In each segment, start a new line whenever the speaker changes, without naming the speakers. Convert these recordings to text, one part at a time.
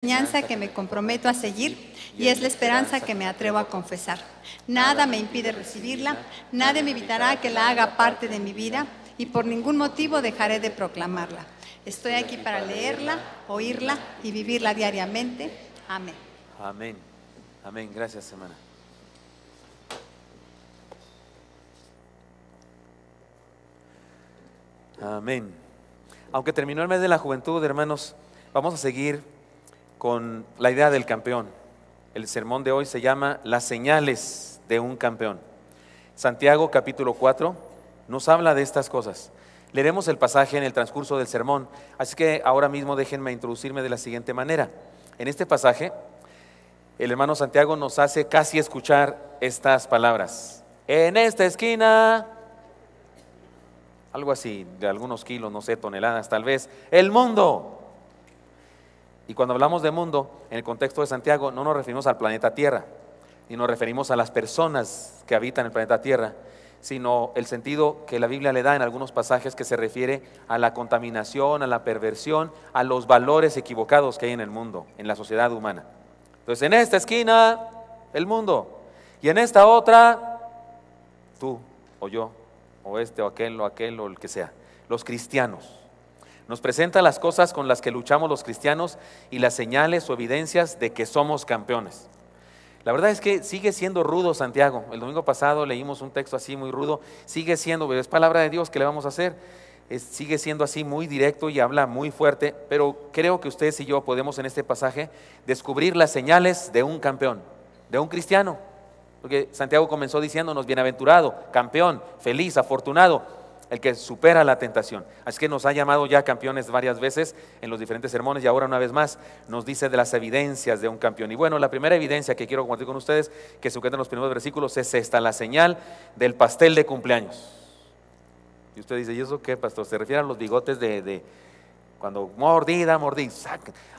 enseñanza que me comprometo a seguir y es la esperanza que me atrevo a confesar. Nada me impide recibirla, nada me evitará que la haga parte de mi vida y por ningún motivo dejaré de proclamarla. Estoy aquí para leerla, oírla y vivirla diariamente. Amén.
Amén. Amén. Gracias, hermana. Amén. Aunque terminó el mes de la juventud, hermanos, vamos a seguir con la idea del campeón. El sermón de hoy se llama Las señales de un campeón. Santiago capítulo 4 nos habla de estas cosas. Leeremos el pasaje en el transcurso del sermón, así que ahora mismo déjenme introducirme de la siguiente manera. En este pasaje, el hermano Santiago nos hace casi escuchar estas palabras. En esta esquina, algo así, de algunos kilos, no sé, toneladas tal vez, el mundo. Y cuando hablamos de mundo, en el contexto de Santiago, no nos referimos al planeta Tierra, ni nos referimos a las personas que habitan el planeta Tierra, sino el sentido que la Biblia le da en algunos pasajes que se refiere a la contaminación, a la perversión, a los valores equivocados que hay en el mundo, en la sociedad humana. Entonces, en esta esquina, el mundo, y en esta otra, tú o yo, o este o aquel o el que sea, los cristianos. Nos presenta las cosas con las que luchamos los cristianos y las señales o evidencias de que somos campeones. La verdad es que sigue siendo rudo Santiago. El domingo pasado leímos un texto así muy rudo. Sigue siendo, pero es palabra de Dios, ¿qué le vamos a hacer? Sigue siendo así muy directo y habla muy fuerte, pero creo que ustedes y yo podemos en este pasaje descubrir las señales de un campeón, de un cristiano. Porque Santiago comenzó diciéndonos bienaventurado, campeón, feliz, afortunado, el que supera la tentación. Así que nos ha llamado ya campeones varias veces en los diferentes sermones y ahora una vez más nos dice de las evidencias de un campeón. Y bueno, la primera evidencia que quiero compartir con ustedes, que se encuentra en los primeros versículos, es esta, la señal del pastel de cumpleaños. Y usted dice, ¿y eso qué, pastor? Se refiere a los bigotes de cuando mordida.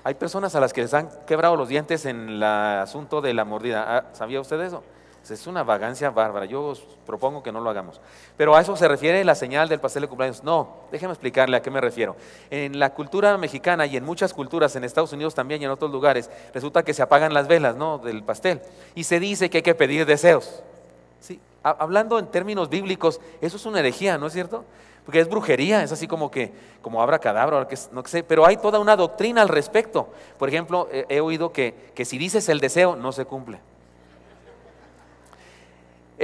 Hay personas a las que les han quebrado los dientes en el asunto de la mordida. ¿Sabía usted eso? Es una vagancia bárbara, yo os propongo que no lo hagamos. Pero a eso se refiere la señal del pastel de cumpleaños. No, déjeme explicarle a qué me refiero. En la cultura mexicana y en muchas culturas, en Estados Unidos también y en otros lugares, resulta que se apagan las velas, ¿no?, del pastel. Y se dice que hay que pedir deseos. Sí, hablando en términos bíblicos, eso es una herejía, ¿no es cierto? Porque es brujería, es así como abracadabra, no sé, pero hay toda una doctrina al respecto. Por ejemplo, he oído que si dices el deseo, no se cumple.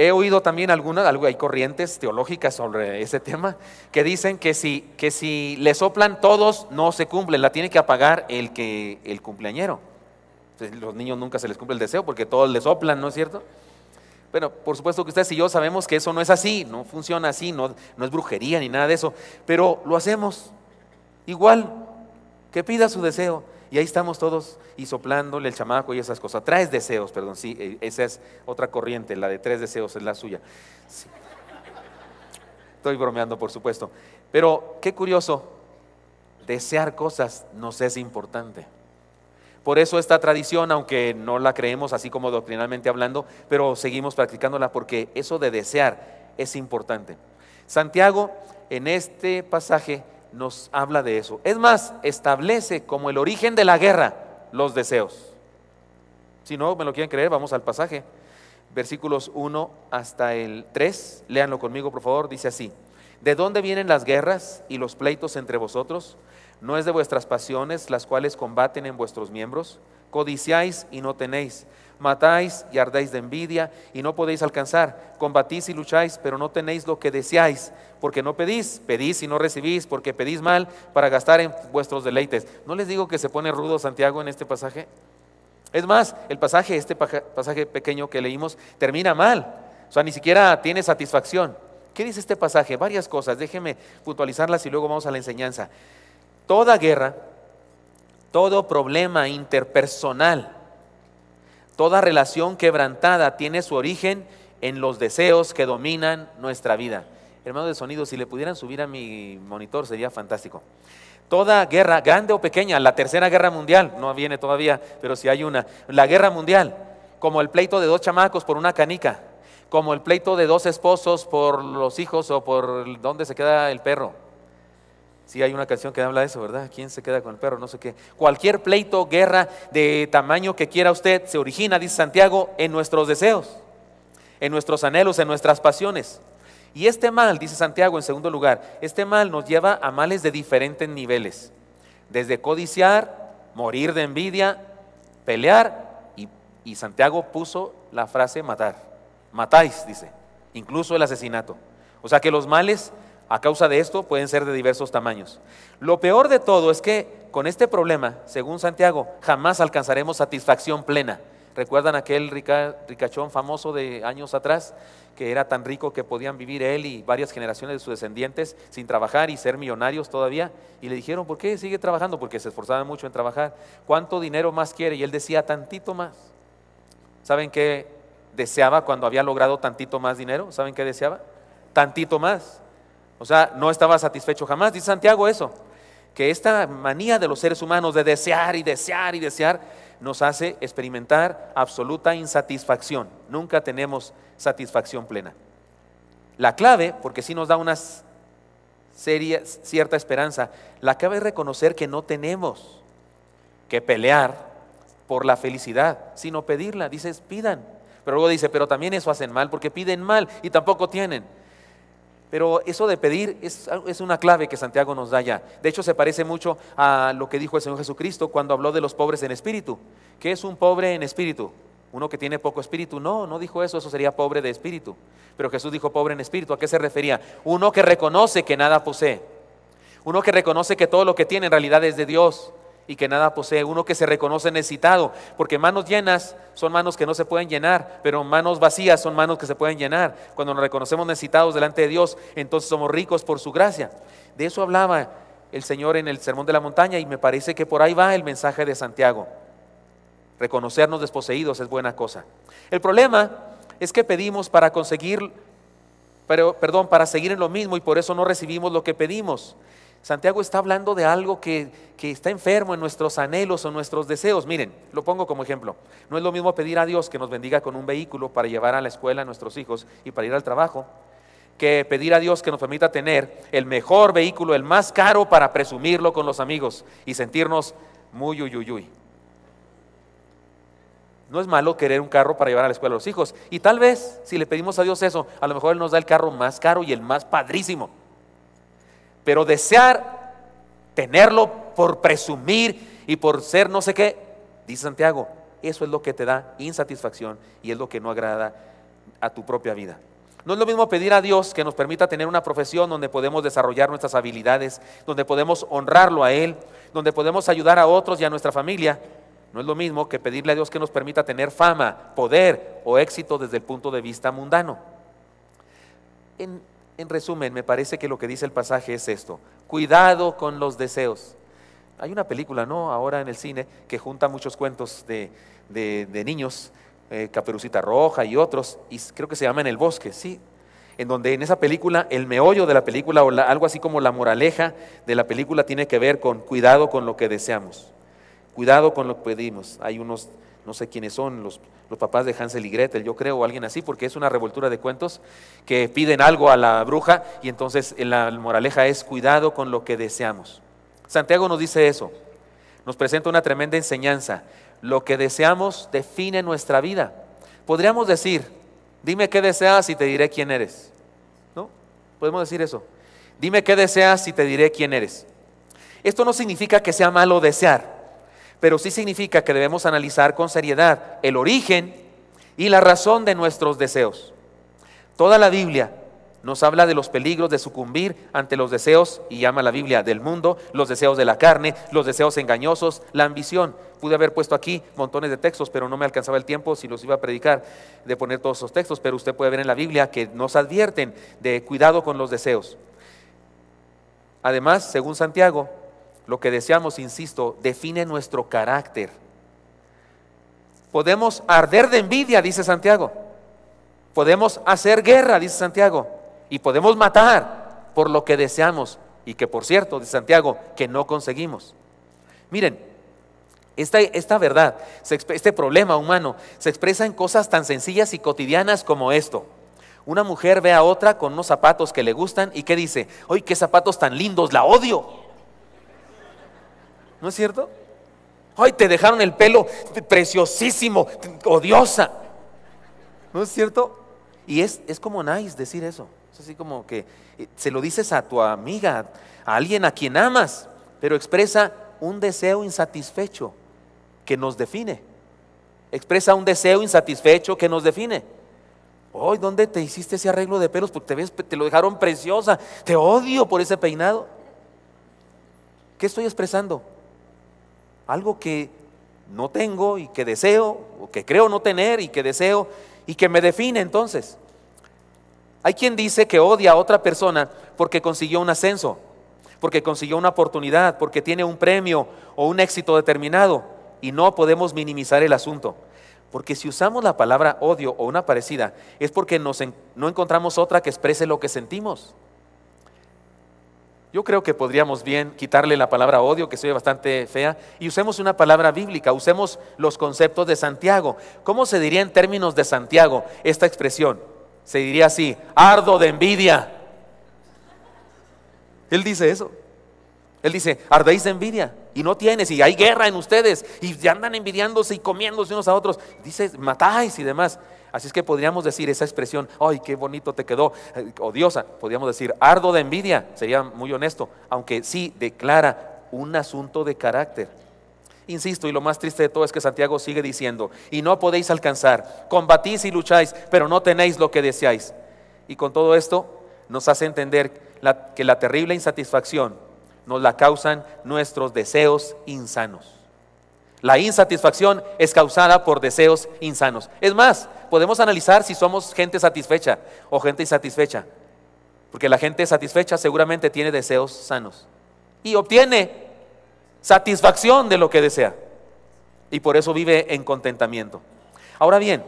He oído también hay corrientes teológicas sobre ese tema que dicen que si le soplan todos no se cumple, la tiene que apagar el cumpleañero. Entonces, los niños nunca se les cumple el deseo porque todos le soplan, ¿no es cierto? Bueno, por supuesto que ustedes y yo sabemos que eso no es así, no funciona así, no es brujería ni nada de eso, pero lo hacemos igual, que pida su deseo. Y ahí estamos todos y soplándole el chamaco y esas cosas. Traes deseos, perdón, sí, esa es otra corriente, la de 3 deseos es la suya. Sí. Estoy bromeando, por supuesto. Pero qué curioso, desear cosas nos es importante. Por eso esta tradición, aunque no la creemos así como doctrinalmente hablando, pero seguimos practicándola porque eso de desear es importante. Santiago en este pasaje nos habla de eso. Es más, establece como el origen de la guerra los deseos. Si no me lo quieren creer, vamos al pasaje. Versículos 1 hasta el 3, léanlo conmigo por favor, dice así: ¿De dónde vienen las guerras y los pleitos entre vosotros? ¿No es de vuestras pasiones las cuales combaten en vuestros miembros? Codiciáis y no tenéis, matáis y ardéis de envidia y no podéis alcanzar, combatís y lucháis, pero no tenéis lo que deseáis, porque no pedís, pedís y no recibís, porque pedís mal para gastar en vuestros deleites. ¿No les digo que se pone rudo Santiago en este pasaje? Es más, el pasaje, este pasaje pequeño que leímos, termina mal, o sea, ni siquiera tiene satisfacción. ¿Qué dice este pasaje? Varias cosas, déjenme puntualizarlas y luego vamos a la enseñanza. Toda guerra, todo problema interpersonal, toda relación quebrantada tiene su origen en los deseos que dominan nuestra vida. Hermanos de sonido, si le pudieran subir a mi monitor sería fantástico. Toda guerra, grande o pequeña, la tercera guerra mundial, no viene todavía, pero si hay una, la guerra mundial, como el pleito de 2 chamacos por una canica, como el pleito de 2 esposos por los hijos o por dónde se queda el perro. Sí, hay una canción que habla de eso, ¿verdad? ¿Quién se queda con el perro? No sé qué. Cualquier pleito, guerra de tamaño que quiera usted, se origina, dice Santiago, en nuestros deseos, en nuestros anhelos, en nuestras pasiones. Y este mal, dice Santiago en segundo lugar, este mal nos lleva a males de diferentes niveles. Desde codiciar, morir de envidia, pelear, y Santiago puso la frase matar. Matáis, dice, incluso el asesinato. O sea que los males a causa de esto pueden ser de diversos tamaños. Lo peor de todo es que con este problema, según Santiago, jamás alcanzaremos satisfacción plena. ¿Recuerdan aquel ricachón famoso de años atrás, que era tan rico que podían vivir él y varias generaciones de sus descendientes sin trabajar y ser millonarios todavía? Y le dijeron, ¿por qué sigue trabajando? Porque se esforzaba mucho en trabajar. ¿Cuánto dinero más quiere? Y él decía, tantito más. ¿Saben qué deseaba cuando había logrado tantito más dinero? ¿Saben qué deseaba? Tantito más. O sea, no estaba satisfecho jamás. Dice Santiago eso, que esta manía de los seres humanos de desear y desear y desear nos hace experimentar absoluta insatisfacción. Nunca tenemos satisfacción plena. La clave, porque sí nos da una cierta esperanza, la clave es reconocer que no tenemos que pelear por la felicidad, sino pedirla. Dices, pidan. Pero luego dice, pero también eso hacen mal, porque piden mal y tampoco tienen. Pero eso de pedir es una clave que Santiago nos da ya. De hecho, se parece mucho a lo que dijo el Señor Jesucristo cuando habló de los pobres en espíritu. ¿Qué es un pobre en espíritu? ¿Uno que tiene poco espíritu? No, no dijo eso, eso sería pobre de espíritu. Pero Jesús dijo pobre en espíritu. ¿A qué se refería? Uno que reconoce que nada posee. Uno que reconoce que todo lo que tiene en realidad es de Dios y que nada posee. Uno que se reconoce necesitado, porque manos llenas son manos que no se pueden llenar, pero manos vacías son manos que se pueden llenar. Cuando nos reconocemos necesitados delante de Dios, entonces somos ricos por su gracia. De eso hablaba el Señor en el Sermón de la Montaña, y me parece que por ahí va el mensaje de Santiago. Reconocernos desposeídos es buena cosa. El problema es que pedimos para conseguir, para seguir en lo mismo, y por eso no recibimos lo que pedimos. Santiago está hablando de algo que está enfermo en nuestros anhelos o nuestros deseos. Miren, lo pongo como ejemplo. No es lo mismo pedir a Dios que nos bendiga con un vehículo para llevar a la escuela a nuestros hijos y para ir al trabajo, que pedir a Dios que nos permita tener el mejor vehículo, el más caro, para presumirlo con los amigos y sentirnos muy uyuyuy. No es malo querer un carro para llevar a la escuela a los hijos. Y tal vez, si le pedimos a Dios eso, a lo mejor Él nos da el carro más caro y el más padrísimo. Pero desear tenerlo por presumir y por ser no sé qué, dice Santiago, eso es lo que te da insatisfacción y es lo que no agrada a tu propia vida. No es lo mismo pedir a Dios que nos permita tener una profesión donde podemos desarrollar nuestras habilidades, donde podemos honrarlo a Él, donde podemos ayudar a otros y a nuestra familia. No es lo mismo que pedirle a Dios que nos permita tener fama, poder o éxito desde el punto de vista mundano. En resumen, me parece que lo que dice el pasaje es esto: cuidado con los deseos. Hay una película, ¿no?, ahora en el cine, que junta muchos cuentos de niños, Caperucita Roja y otros, y creo que se llama En el Bosque, sí, en donde en esa película, el meollo de la película, o algo así como la moraleja de la película, tiene que ver con cuidado con lo que deseamos, cuidado con lo que pedimos. Hay unos, no sé quiénes son, los papás de Hansel y Gretel, yo creo, o alguien así, porque es una revoltura de cuentos que piden algo a la bruja, y entonces la moraleja es cuidado con lo que deseamos. Santiago nos dice eso, nos presenta una tremenda enseñanza. Lo que deseamos define nuestra vida. Podríamos decir, dime qué deseas y te diré quién eres, ¿no? Podemos decir eso. Dime qué deseas y te diré quién eres. Esto no significa que sea malo desear, pero sí significa que debemos analizar con seriedad el origen y la razón de nuestros deseos. Toda la Biblia nos habla de los peligros de sucumbir ante los deseos, y llama la Biblia del mundo, los deseos de la carne, los deseos engañosos, la ambición. Pude haber puesto aquí montones de textos, pero no me alcanzaba el tiempo, si los iba a predicar, de poner todos esos textos, pero usted puede ver en la Biblia que nos advierten de cuidado con los deseos. Además, según Santiago, lo que deseamos, insisto, define nuestro carácter. Podemos arder de envidia, dice Santiago. Podemos hacer guerra, dice Santiago. Y podemos matar por lo que deseamos. Y que, por cierto, dice Santiago, que no conseguimos. Miren, esta verdad, este problema humano se expresa en cosas tan sencillas y cotidianas como esto. Una mujer ve a otra con unos zapatos que le gustan y ¿qué dice? ¡Ay, qué zapatos tan lindos! ¡La odio! ¿No es cierto? ¡Ay, te dejaron el pelo preciosísimo! ¡Odiosa! ¿No es cierto? Y es como nice decir eso. Es así como que se lo dices a tu amiga, a alguien a quien amas, pero expresa un deseo insatisfecho que nos define. Expresa un deseo insatisfecho que nos define. Hoy, ¿dónde te hiciste ese arreglo de pelos? Porque te lo dejaron preciosa. Te odio por ese peinado. ¿Qué estoy expresando? Algo que no tengo y que deseo, o que creo no tener y que deseo y que me define entonces. Hay quien dice que odia a otra persona porque consiguió un ascenso, porque consiguió una oportunidad, porque tiene un premio o un éxito determinado, y no podemos minimizar el asunto. Porque si usamos la palabra odio o una parecida, es porque no encontramos otra que exprese lo que sentimos. Yo creo que podríamos bien quitarle la palabra odio, que se oye bastante fea, y usemos una palabra bíblica, usemos los conceptos de Santiago. ¿Cómo se diría en términos de Santiago esta expresión? Se diría así: ardo de envidia. Él dice eso. Él dice: ardéis de envidia y no tienes, y hay guerra en ustedes, y andan envidiándose y comiéndose unos a otros. Dice: matáis y demás. Así es que podríamos decir esa expresión: ay, qué bonito te quedó, odiosa. Podríamos decir: ardo de envidia, sería muy honesto, aunque sí declara un asunto de carácter. Insisto, y lo más triste de todo es que Santiago sigue diciendo: y no podéis alcanzar, combatís y lucháis, pero no tenéis lo que deseáis. Y con todo esto nos hace entender que la terrible insatisfacción nos la causan nuestros deseos insanos. La insatisfacción es causada por deseos insanos. Es más, podemos analizar si somos gente satisfecha o gente insatisfecha, porque la gente satisfecha seguramente tiene deseos sanos y obtiene satisfacción de lo que desea, y por eso vive en contentamiento. Ahora bien,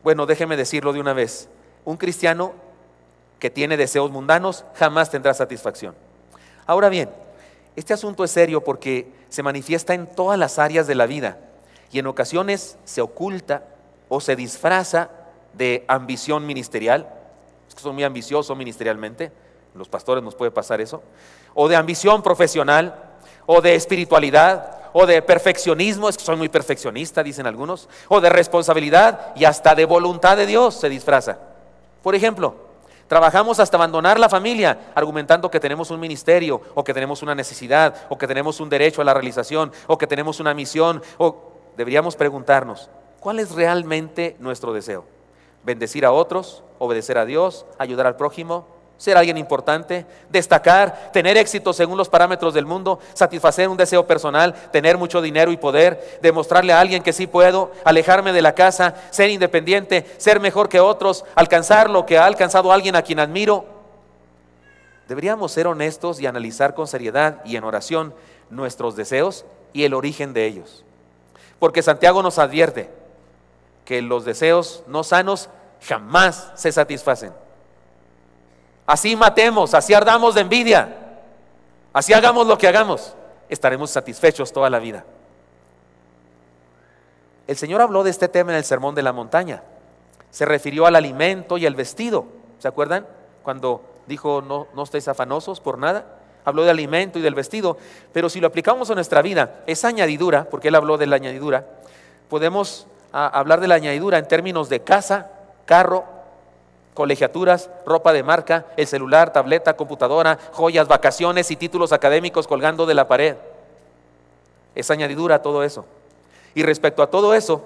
bueno, déjeme decirlo de una vez: un cristiano que tiene deseos mundanos jamás tendrá satisfacción. Ahora bien, este asunto es serio porque se manifiesta en todas las áreas de la vida y en ocasiones se oculta o se disfraza de ambición ministerial. Es que soy muy ambicioso ministerialmente, los pastores nos puede pasar eso, o de ambición profesional, o de espiritualidad, o de perfeccionismo, es que soy muy perfeccionista, dicen algunos, o de responsabilidad y hasta de voluntad de Dios se disfraza. Por ejemplo, trabajamos hasta abandonar la familia, argumentando que tenemos un ministerio, o que tenemos una necesidad, o que tenemos un derecho a la realización, o que tenemos una misión. O deberíamos preguntarnos: ¿cuál es realmente nuestro deseo? ¿Bendecir a otros? ¿Obedecer a Dios? ¿Ayudar al prójimo? ¿Ser alguien importante? ¿Destacar? ¿Tener éxito según los parámetros del mundo? ¿Satisfacer un deseo personal? ¿Tener mucho dinero y poder? ¿Demostrarle a alguien que sí puedo? ¿Alejarme de la casa? ¿Ser independiente? ¿Ser mejor que otros? ¿Alcanzar lo que ha alcanzado alguien a quien admiro? Deberíamos ser honestos y analizar con seriedad y en oración nuestros deseos y el origen de ellos. Porque Santiago nos advierte que los deseos no sanos jamás se satisfacen. Así matemos, así ardamos de envidia, así hagamos lo que hagamos, estaremos satisfechos toda la vida. El Señor habló de este tema en el Sermón de la Montaña. Se refirió al alimento y al vestido. ¿Se acuerdan? Cuando dijo: no estéis afanosos por nada. Habló de alimento y del vestido. Pero si lo aplicamos a nuestra vida, esa añadidura, porque Él habló de la añadidura, podemos hablar de la añadidura en términos de casa, carro, colegiaturas, ropa de marca, el celular, tableta, computadora, joyas, vacaciones y títulos académicos colgando de la pared. Es añadidura a todo eso. Y respecto a todo eso,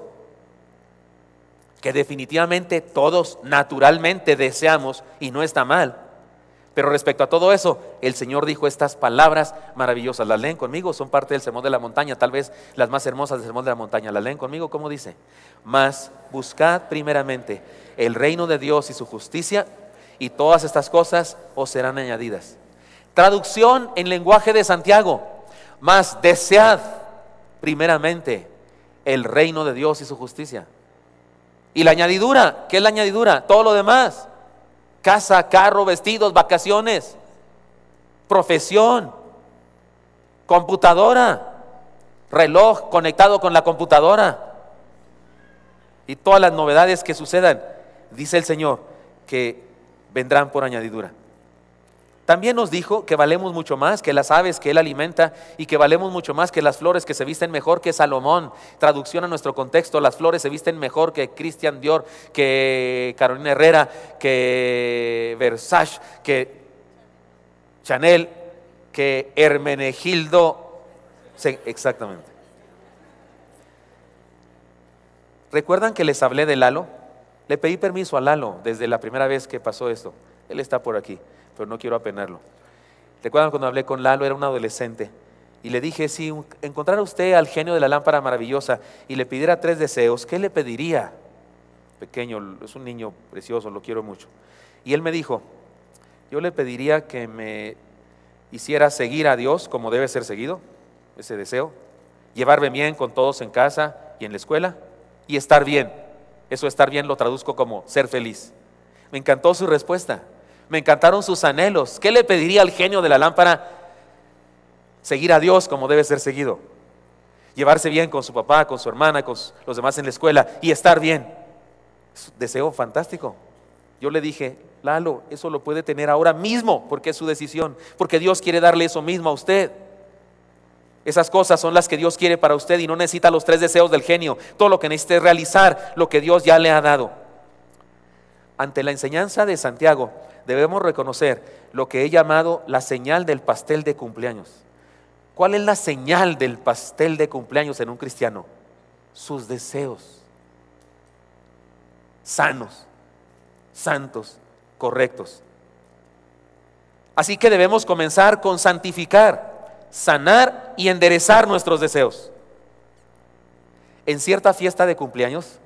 que definitivamente todos naturalmente deseamos, y no está mal, pero respecto a todo eso, el Señor dijo estas palabras maravillosas. ¿Las leen conmigo? Son parte del Sermón de la Montaña, tal vez las más hermosas del Sermón de la Montaña. ¿Las leen conmigo? ¿Cómo dice? Mas buscad primeramente el reino de Dios y su justicia, y todas estas cosas os serán añadidas. Traducción en lenguaje de Santiago: mas desead primeramente el reino de Dios y su justicia. Y la añadidura, ¿qué es la añadidura? Todo lo demás: casa, carro, vestidos, vacaciones, profesión, computadora, reloj conectado con la computadora, y todas las novedades que sucedan, dice el Señor, que vendrán por añadidura. También nos dijo que valemos mucho más que las aves que Él alimenta y que valemos mucho más que las flores que se visten mejor que Salomón. Traducción a nuestro contexto: las flores se visten mejor que Christian Dior, que Carolina Herrera, que Versace, que Chanel, que Hermenegildo. Sí, exactamente. ¿Recuerdan que les hablé de Lalo? Le pedí permiso a Lalo desde la primera vez que pasó esto. Él está por aquí, pero no quiero apenarlo. ¿Recuerdan cuando hablé con Lalo? Era un adolescente. Y le dije, si encontrara usted al genio de la lámpara maravillosa y le pidiera 3 deseos, ¿qué le pediría? Pequeño, es un niño precioso, lo quiero mucho. Y él me dijo, yo le pediría que me hiciera seguir a Dios como debe ser seguido, ese deseo, llevarme bien con todos en casa y en la escuela, y estar bien. Eso, estar bien, lo traduzco como ser feliz. Me encantó su respuesta. Me encantaron sus anhelos. ¿Qué le pediría al genio de la lámpara? Seguir a Dios como debe ser seguido, llevarse bien con su papá, con su hermana, con los demás en la escuela y estar bien. Es un deseo fantástico. Yo le dije, Lalo, eso lo puede tener ahora mismo porque es su decisión, porque Dios quiere darle eso mismo a usted. Esas cosas son las que Dios quiere para usted y no necesita los 3 deseos del genio. Todo lo que necesita es realizar lo que Dios ya le ha dado. Ante la enseñanza de Santiago, debemos reconocer lo que he llamado la señal del pastel de cumpleaños. ¿Cuál es la señal del pastel de cumpleaños en un cristiano? Sus deseos sanos, santos, correctos. Así que debemos comenzar con santificar, sanar y enderezar nuestros deseos. En cierta fiesta de cumpleaños,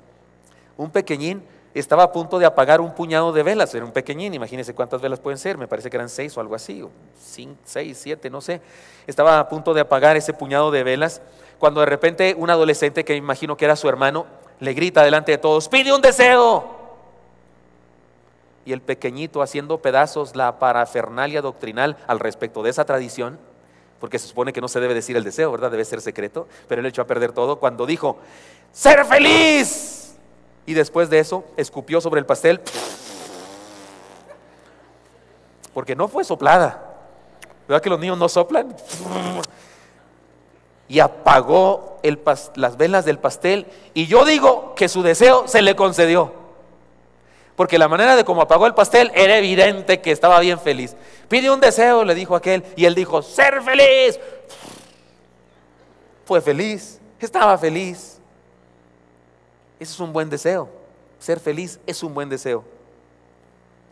un pequeñín estaba a punto de apagar un puñado de velas. Era un pequeñín, imagínense cuántas velas pueden ser, me parece que eran 6 o algo así, o 5, 6, 7, no sé. Estaba a punto de apagar ese puñado de velas, cuando de repente un adolescente, que me imagino que era su hermano, le grita delante de todos, ¡pide un deseo! Y el pequeñito, haciendo pedazos la parafernalia doctrinal al respecto de esa tradición, porque se supone que no se debe decir el deseo, ¿verdad? Debe ser secreto, pero él echó a perder todo cuando dijo, ¡ser feliz! Y después de eso, escupió sobre el pastel, porque no fue soplada. ¿Verdad que los niños no soplan? Y apagó las velas del pastel, y yo digo que su deseo se le concedió, porque la manera de cómo apagó el pastel era evidente que estaba bien feliz. Pide un deseo, le dijo aquel, y él dijo, ser feliz. Fue feliz, estaba feliz. Ese es un buen deseo. Ser feliz es un buen deseo.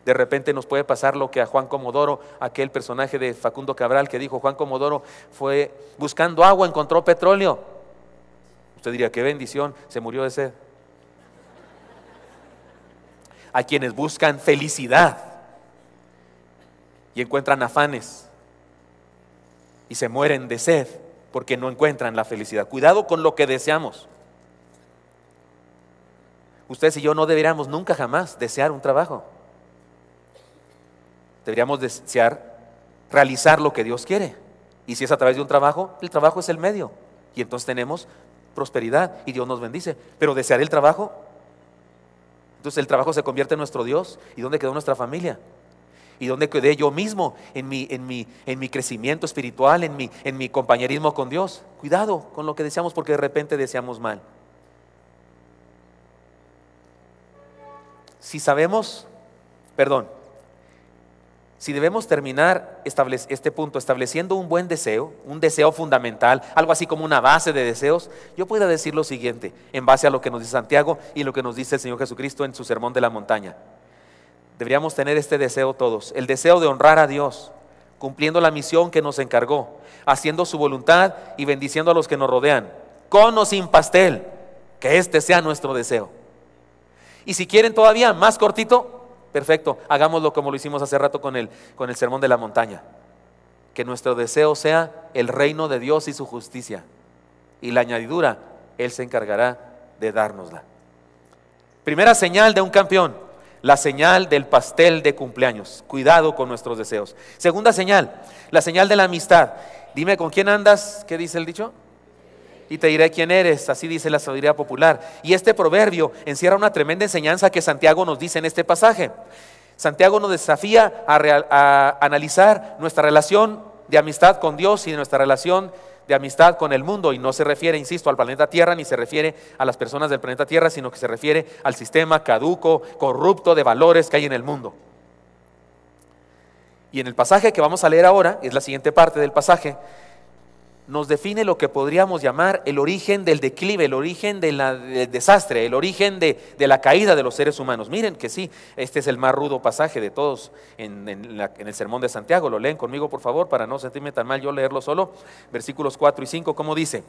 De repente nos puede pasar lo que a Juan Comodoro, aquel personaje de Facundo Cabral que dijo, Juan Comodoro fue buscando agua, encontró petróleo. Usted diría, qué bendición, se murió de sed. Hay quienes buscan felicidad y encuentran afanes y se mueren de sed porque no encuentran la felicidad. Cuidado con lo que deseamos. Ustedes y yo no deberíamos nunca jamás desear un trabajo. Deberíamos desear realizar lo que Dios quiere. Y si es a través de un trabajo, el trabajo es el medio. Y entonces tenemos prosperidad y Dios nos bendice. Pero desear el trabajo, entonces el trabajo se convierte en nuestro Dios. ¿Y dónde quedó nuestra familia? ¿Y dónde quedé yo mismo en mi crecimiento espiritual, en mi compañerismo con Dios? Cuidado con lo que deseamos, porque de repente deseamos mal. Si debemos terminar este punto estableciendo un buen deseo, un deseo fundamental, algo así como una base de deseos, yo podría decir lo siguiente, en base a lo que nos dice Santiago y lo que nos dice el Señor Jesucristo en su Sermón de la Montaña. Deberíamos tener este deseo todos, el deseo de honrar a Dios, cumpliendo la misión que nos encargó, haciendo su voluntad y bendiciendo a los que nos rodean, con o sin pastel, que este sea nuestro deseo. Y si quieren todavía más cortito, perfecto, hagámoslo como lo hicimos hace rato con el Sermón de la Montaña. Que nuestro deseo sea el reino de Dios y su justicia. Y la añadidura, Él se encargará de dárnosla. Primera señal de un campeón, la señal del pastel de cumpleaños. Cuidado con nuestros deseos. Segunda señal, la señal de la amistad. Dime, ¿con quién andas? ¿Qué dice el dicho? y te diré quién eres, así dice la sabiduría popular. Y este proverbio encierra una tremenda enseñanza que Santiago nos dice en este pasaje. Santiago nos desafía a analizar nuestra relación de amistad con Dios y nuestra relación de amistad con el mundo, y no se refiere, insisto, al planeta Tierra, ni se refiere a las personas del planeta Tierra, sino que se refiere al sistema caduco, corrupto de valores que hay en el mundo. Y en el pasaje que vamos a leer ahora, es la siguiente parte del pasaje, nos define lo que podríamos llamar el origen del declive, el origen del desastre, el origen de la caída de los seres humanos. Miren que sí, este es el más rudo pasaje de todos en el sermón de Santiago. Lo leen conmigo, por favor, para no sentirme tan mal yo leerlo solo. Versículos 4 y 5, ¿cómo dice?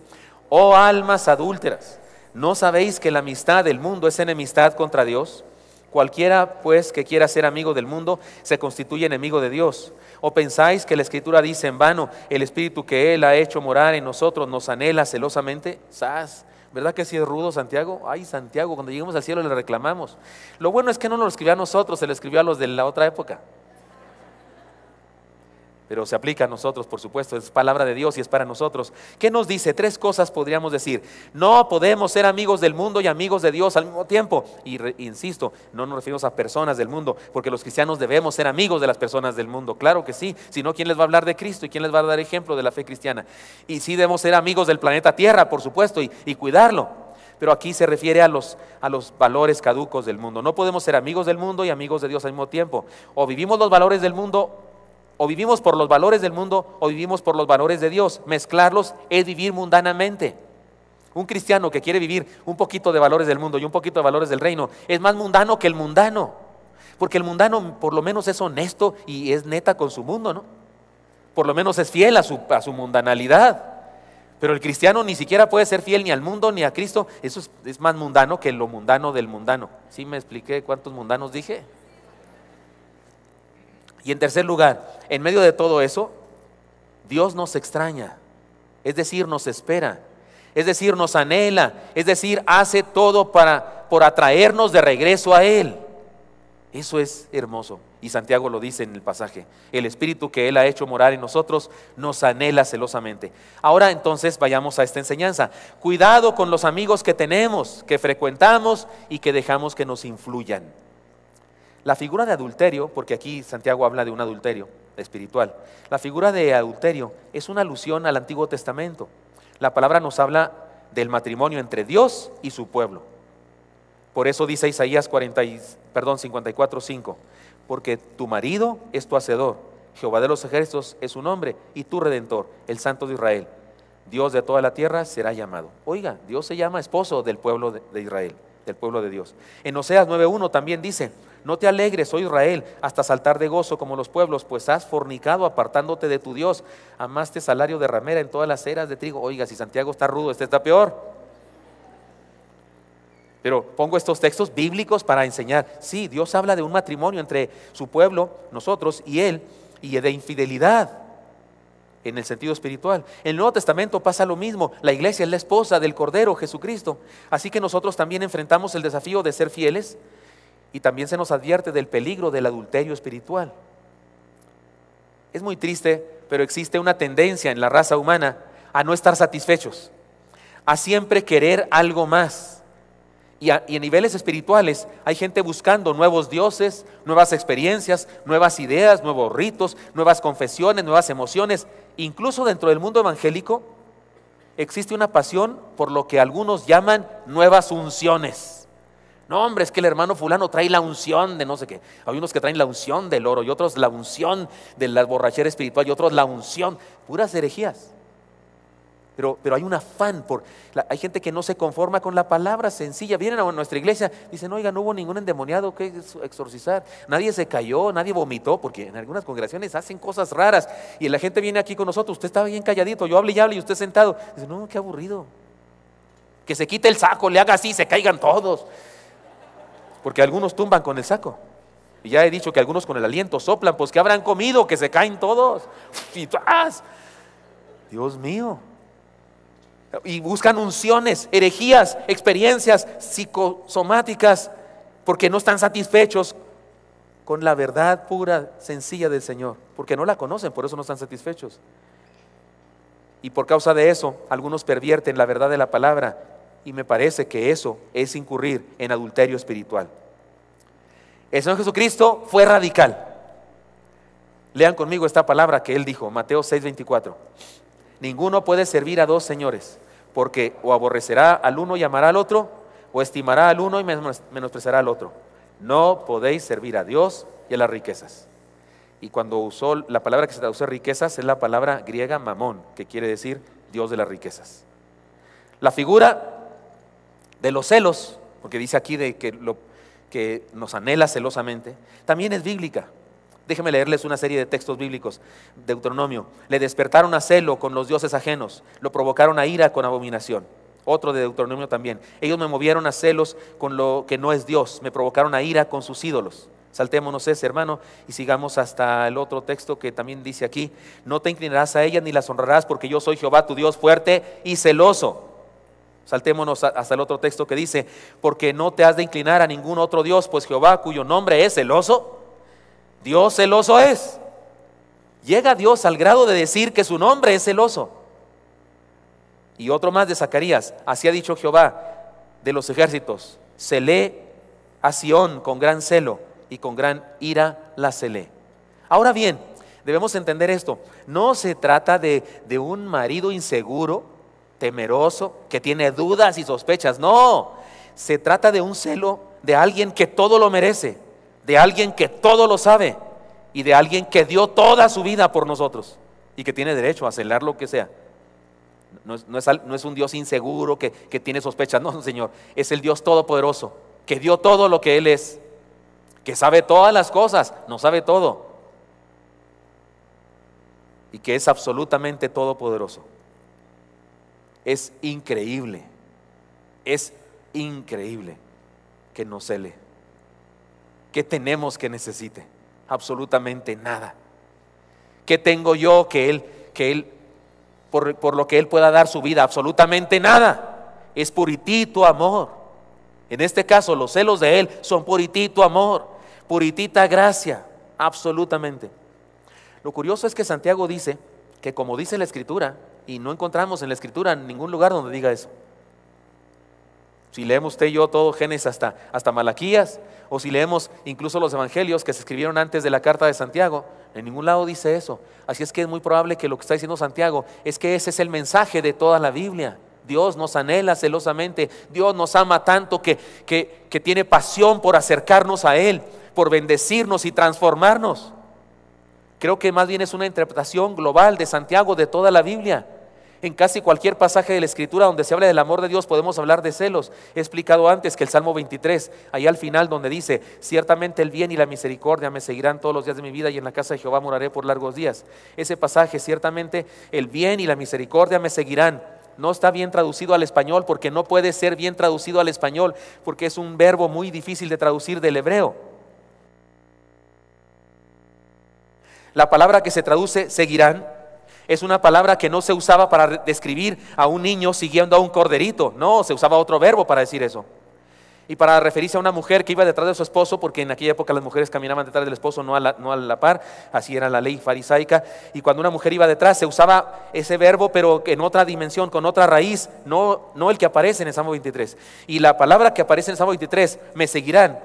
Oh almas adúlteras, ¿no sabéis que la amistad del mundo es enemistad contra Dios? Cualquiera pues que quiera ser amigo del mundo se constituye enemigo de Dios. ¿O pensáis que la Escritura dice en vano, el Espíritu que Él ha hecho morar en nosotros nos anhela celosamente? ¡Sas! ¿Verdad que sí es rudo Santiago? Ay, Santiago, cuando lleguemos al cielo le reclamamos. Lo bueno es que no nos lo escribió a nosotros, se lo escribió a los de la otra época. Pero se aplica a nosotros, por supuesto, es palabra de Dios y es para nosotros. ¿Qué nos dice? 3 cosas podríamos decir. No podemos ser amigos del mundo y amigos de Dios al mismo tiempo. Y insisto, no nos referimos a personas del mundo, porque los cristianos debemos ser amigos de las personas del mundo. Claro que sí, si no, ¿quién les va a hablar de Cristo y quién les va a dar ejemplo de la fe cristiana? Y sí debemos ser amigos del planeta Tierra, por supuesto, y cuidarlo. Pero aquí se refiere a los valores caducos del mundo. No podemos ser amigos del mundo y amigos de Dios al mismo tiempo. O vivimos los valores del mundo, o vivimos por los valores del mundo, o vivimos por los valores de Dios. Mezclarlos es vivir mundanamente. Un cristiano que quiere vivir un poquito de valores del mundo y un poquito de valores del reino es más mundano que el mundano, porque el mundano por lo menos es honesto y es neta con su mundo, ¿no? Por lo menos es fiel a su mundanalidad. Pero el cristiano ni siquiera puede ser fiel ni al mundo ni a Cristo. Eso es más mundano que lo mundano del mundano. ¿Sí me expliqué cuántos mundanos dije? Y en tercer lugar, en medio de todo eso, Dios nos extraña, es decir, nos espera, es decir, nos anhela, es decir, hace todo por atraernos de regreso a Él. Eso es hermoso, y Santiago lo dice en el pasaje. El Espíritu que Él ha hecho morar en nosotros nos anhela celosamente. Ahora entonces vayamos a esta enseñanza. Cuidado con los amigos que tenemos, que frecuentamos y que dejamos que nos influyan. La figura de adulterio, porque aquí Santiago habla de un adulterio espiritual, la figura de adulterio es una alusión al Antiguo Testamento. La palabra nos habla del matrimonio entre Dios y su pueblo. Por eso dice Isaías 54:5, porque tu marido es tu hacedor, Jehová de los ejércitos es su nombre, y tu redentor, el Santo de Israel, Dios de toda la tierra será llamado. Oiga, Dios se llama esposo del pueblo de Israel, del pueblo de Dios. En Oseas 9:1 también dice, no te alegres, oh Israel, hasta saltar de gozo como los pueblos, pues has fornicado apartándote de tu Dios, amaste salario de ramera en todas las eras de trigo. Oiga, si Santiago está rudo, este está peor. Pero pongo estos textos bíblicos para enseñar. Sí, Dios habla de un matrimonio entre su pueblo, nosotros y Él, y de infidelidad en el sentido espiritual. En el Nuevo Testamento pasa lo mismo. La iglesia es la esposa del Cordero, Jesucristo. Así que nosotros también enfrentamos el desafío de ser fieles, y también se nos advierte del peligro del adulterio espiritual. Es muy triste, pero existe una tendencia en la raza humana a no estar satisfechos, a siempre querer algo más. Y a niveles espirituales hay gente buscando nuevos dioses, nuevas experiencias, nuevas ideas, nuevos ritos, nuevas confesiones, nuevas emociones. Incluso dentro del mundo evangélico existe una pasión por lo que algunos llaman nuevas unciones. No, hombre, es que el hermano fulano trae la unción de no sé qué. Hay unos que traen la unción del oro y otros la unción de la borrachera espiritual y otros la unción. Puras herejías. Pero hay un afán hay gente que no se conforma con la palabra sencilla. Vienen a nuestra iglesia, dicen, oiga, no hubo ningún endemoniado que exorcizar. Nadie se cayó, nadie vomitó, porque en algunas congregaciones hacen cosas raras. Y la gente viene aquí con nosotros, usted está bien calladito, yo hable y hable y usted sentado. Dice, no, qué aburrido. Que se quite el saco, le haga así, se caigan todos. Porque algunos tumban con el saco. Y ya he dicho que algunos con el aliento soplan, pues que habrán comido, que se caen todos. Y ¡tas! Dios mío. Y buscan unciones, herejías, experiencias psicosomáticas, porque no están satisfechos con la verdad pura, sencilla del Señor. Porque no la conocen, por eso no están satisfechos. Y por causa de eso, algunos pervierten la verdad de la palabra, y me parece que eso es incurrir en adulterio espiritual. El Señor Jesucristo fue radical. Lean conmigo esta palabra que Él dijo, Mateo 6:24. Ninguno puede servir a dos señores, porque o aborrecerá al uno y amará al otro, o estimará al uno y menospreciará al otro. No podéis servir a Dios y a las riquezas. Y cuando usó la palabra que se traduce riquezas, es la palabra griega mamón, que quiere decir Dios de las riquezas. La figura de los celos, porque dice aquí de que nos anhela celosamente, también es bíblica. Déjenme leerles una serie de textos bíblicos. Deuteronomio: le despertaron a celo con los dioses ajenos, lo provocaron a ira con abominación. Otro de Deuteronomio también: ellos me movieron a celos con lo que no es Dios, me provocaron a ira con sus ídolos. Saltémonos ese, hermano, y sigamos hasta el otro texto que también dice aquí: no te inclinarás a ellas ni las honrarás, porque yo soy Jehová tu Dios fuerte y celoso. Saltémonos hasta el otro texto que dice: porque no te has de inclinar a ningún otro Dios, pues Jehová, cuyo nombre es celoso, Dios celoso es. Llega Dios al grado de decir que su nombre es celoso. Y otro más de Zacarías: así ha dicho Jehová de los ejércitos, celé a Sión con gran celo, y con gran ira la celé. Ahora bien, debemos entender esto: no se trata de un marido inseguro, temeroso, que tiene dudas y sospechas. No, se trata de un celo de alguien que todo lo merece, de alguien que todo lo sabe, y de alguien que dio toda su vida por nosotros y que tiene derecho a celar lo que sea. No es un Dios inseguro que tiene sospechas. No, Señor, es el Dios todopoderoso, que dio todo lo que Él es, que sabe todas las cosas, no sabe todo, y que es absolutamente todopoderoso. Es increíble que nos cele. ¿Qué tenemos que necesite? Absolutamente nada. ¿Qué tengo yo que Él por lo que Él pueda dar su vida? Absolutamente nada. Es puritito amor. En este caso, los celos de Él son puritito amor, puritita gracia, absolutamente. Lo curioso es que Santiago dice que, como dice la Escritura, y no encontramos en la Escritura en ningún lugar donde diga eso. Si leemos usted y yo todo Génesis hasta Malaquías, o si leemos incluso los evangelios que se escribieron antes de la carta de Santiago, en ningún lado dice eso. Así es que es muy probable que lo que está diciendo Santiago es que ese es el mensaje de toda la Biblia. Dios nos anhela celosamente, Dios nos ama tanto que tiene pasión por acercarnos a Él, por bendecirnos y transformarnos. Creo que más bien es una interpretación global de Santiago de toda la Biblia. En casi cualquier pasaje de la Escritura donde se habla del amor de Dios podemos hablar de celos. He explicado antes que el Salmo 23, ahí al final donde dice: ciertamente el bien y la misericordia me seguirán todos los días de mi vida, y en la casa de Jehová moraré por largos días. Ese pasaje, ciertamente el bien y la misericordia me seguirán, no está bien traducido al español, porque no puede ser bien traducido al español, porque es un verbo muy difícil de traducir del hebreo. La palabra que se traduce seguirán es una palabra que no se usaba para describir a un niño siguiendo a un corderito. No, se usaba otro verbo para decir eso. Y para referirse a una mujer que iba detrás de su esposo, porque en aquella época las mujeres caminaban detrás del esposo, no a la par, así era la ley farisaica. Y cuando una mujer iba detrás se usaba ese verbo, pero en otra dimensión, con otra raíz, no el que aparece en el Salmo 23. Y la palabra que aparece en el Salmo 23, me seguirán,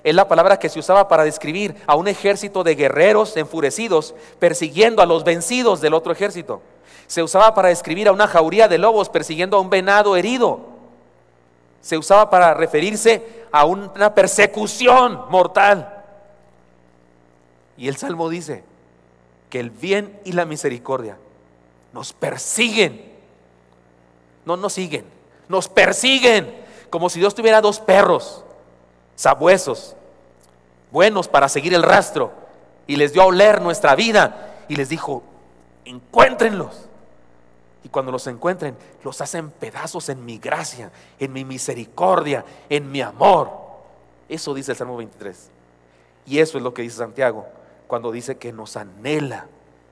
es la palabra que se usaba para describir a un ejército de guerreros enfurecidos persiguiendo a los vencidos del otro ejército. Se usaba para describir a una jauría de lobos persiguiendo a un venado herido. Se usaba para referirse a una persecución mortal. Y el Salmo dice que el bien y la misericordia nos persiguen. No nos siguen, nos persiguen, como si Dios tuviera dos perros sabuesos, buenos para seguir el rastro, y les dio a oler nuestra vida y les dijo: encuéntrenlos. Y cuando los encuentren, los hacen pedazos en mi gracia, en mi misericordia, en mi amor. Eso dice el Salmo 23. Y eso es lo que dice Santiago cuando dice que nos anhela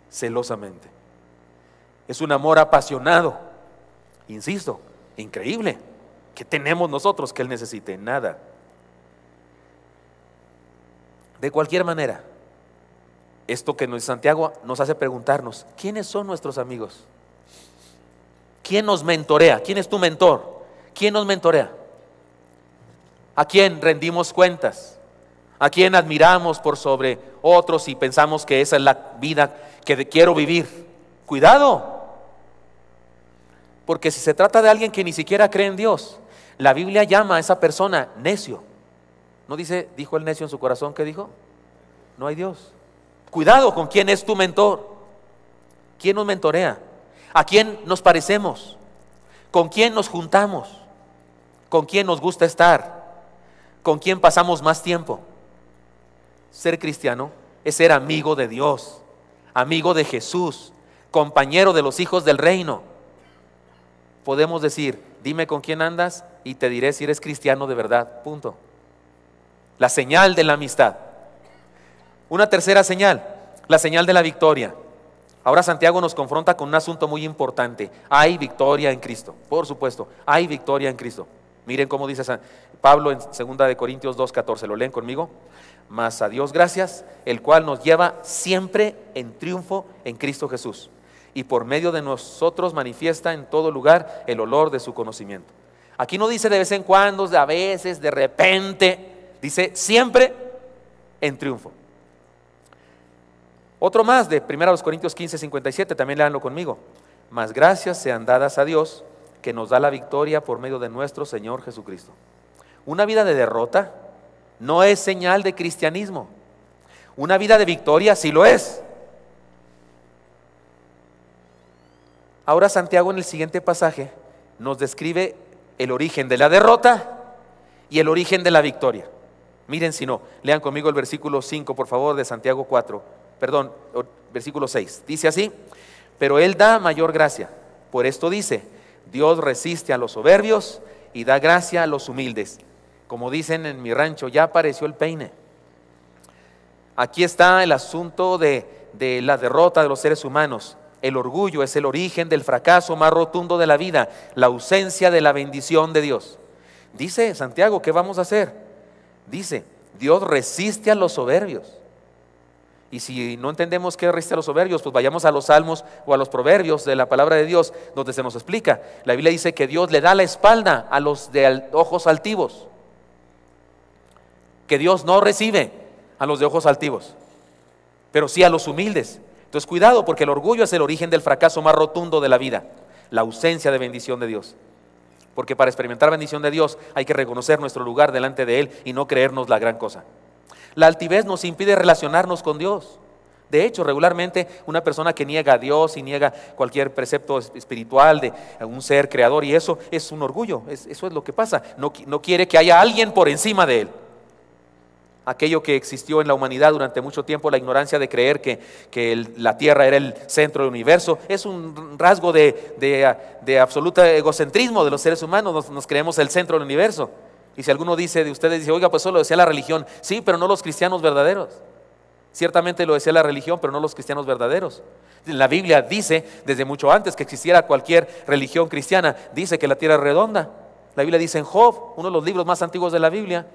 celosamente. Es un amor apasionado, insisto, increíble. ¿Qué tenemos nosotros que Él necesite? Nada. De cualquier manera, esto que nos dice Santiago nos hace preguntarnos: ¿quiénes son nuestros amigos? ¿Quién nos mentorea? ¿Quién es tu mentor? ¿Quién nos mentorea? ¿A quién rendimos cuentas? ¿A quién admiramos por sobre otros y pensamos que esa es la vida que quiero vivir? Cuidado, porque si se trata de alguien que ni siquiera cree en Dios, la Biblia llama a esa persona necio. ¿No dijo el necio en su corazón? ¿Qué dijo? No hay Dios. Cuidado con quién es tu mentor. ¿Quién nos mentorea? ¿A quién nos parecemos? ¿Con quién nos juntamos? ¿Con quién nos gusta estar? ¿Con quién pasamos más tiempo? Ser cristiano es ser amigo de Dios, amigo de Jesús, compañero de los hijos del reino. Podemos decir, dime con quién andas y te diré si eres cristiano de verdad, punto. La señal de la amistad. Una tercera señal, la señal de la victoria. Ahora Santiago nos confronta con un asunto muy importante. Hay victoria en Cristo, por supuesto, hay victoria en Cristo. Miren cómo dice Pablo en 2 Corintios 2:14, ¿lo leen conmigo? Mas a Dios gracias, el cual nos lleva siempre en triunfo en Cristo Jesús, y por medio de nosotros manifiesta en todo lugar el olor de su conocimiento. Aquí no dice de vez en cuando, de a veces, de repente, dice siempre en triunfo. Otro más de 1 Corintios 15:57, también léanlo conmigo. Mas gracias sean dadas a Dios, que nos da la victoria por medio de nuestro Señor Jesucristo. Una vida de derrota no es señal de cristianismo. Una vida de victoria sí lo es. Ahora Santiago en el siguiente pasaje nos describe el origen de la derrota y el origen de la victoria. Miren si no, lean conmigo el versículo 5 por favor de Santiago 4, versículo 6. Dice así: pero Él da mayor gracia. Por esto dice, Dios resiste a los soberbios y da gracia a los humildes. Como dicen en mi rancho, ya apareció el peine. Aquí está el asunto de la derrota de los seres humanos. El orgullo es el origen del fracaso más rotundo de la vida, la ausencia de la bendición de Dios. Dice Santiago, ¿qué vamos a hacer? Dice, Dios resiste a los soberbios. Y si no entendemos qué resiste a los soberbios, pues vayamos a los salmos o a los proverbios de la palabra de Dios, donde se nos explica. La Biblia dice que Dios le da la espalda a los de ojos altivos, que Dios no recibe a los de ojos altivos, pero sí a los humildes. Entonces cuidado, porque el orgullo es el origen del fracaso más rotundo de la vida, la ausencia de bendición de Dios. Porque para experimentar bendición de Dios hay que reconocer nuestro lugar delante de Él y no creernos la gran cosa. La altivez nos impide relacionarnos con Dios. De hecho, regularmente una persona que niega a Dios y niega cualquier precepto espiritual de un ser creador, y eso es un orgullo, eso es lo que pasa. No quiere que haya alguien por encima de Él. Aquello que existió en la humanidad durante mucho tiempo, la ignorancia de creer que la tierra era el centro del universo, es un rasgo de absoluto egocentrismo de los seres humanos. Nos creemos el centro del universo. Y si alguno dice de ustedes, dice, oiga, pues eso lo decía la religión. Sí, pero no los cristianos verdaderos. Ciertamente lo decía la religión, pero no los cristianos verdaderos. La Biblia dice, desde mucho antes que existiera cualquier religión cristiana, dice que la tierra es redonda. La Biblia dice en Job, uno de los libros más antiguos de la Biblia,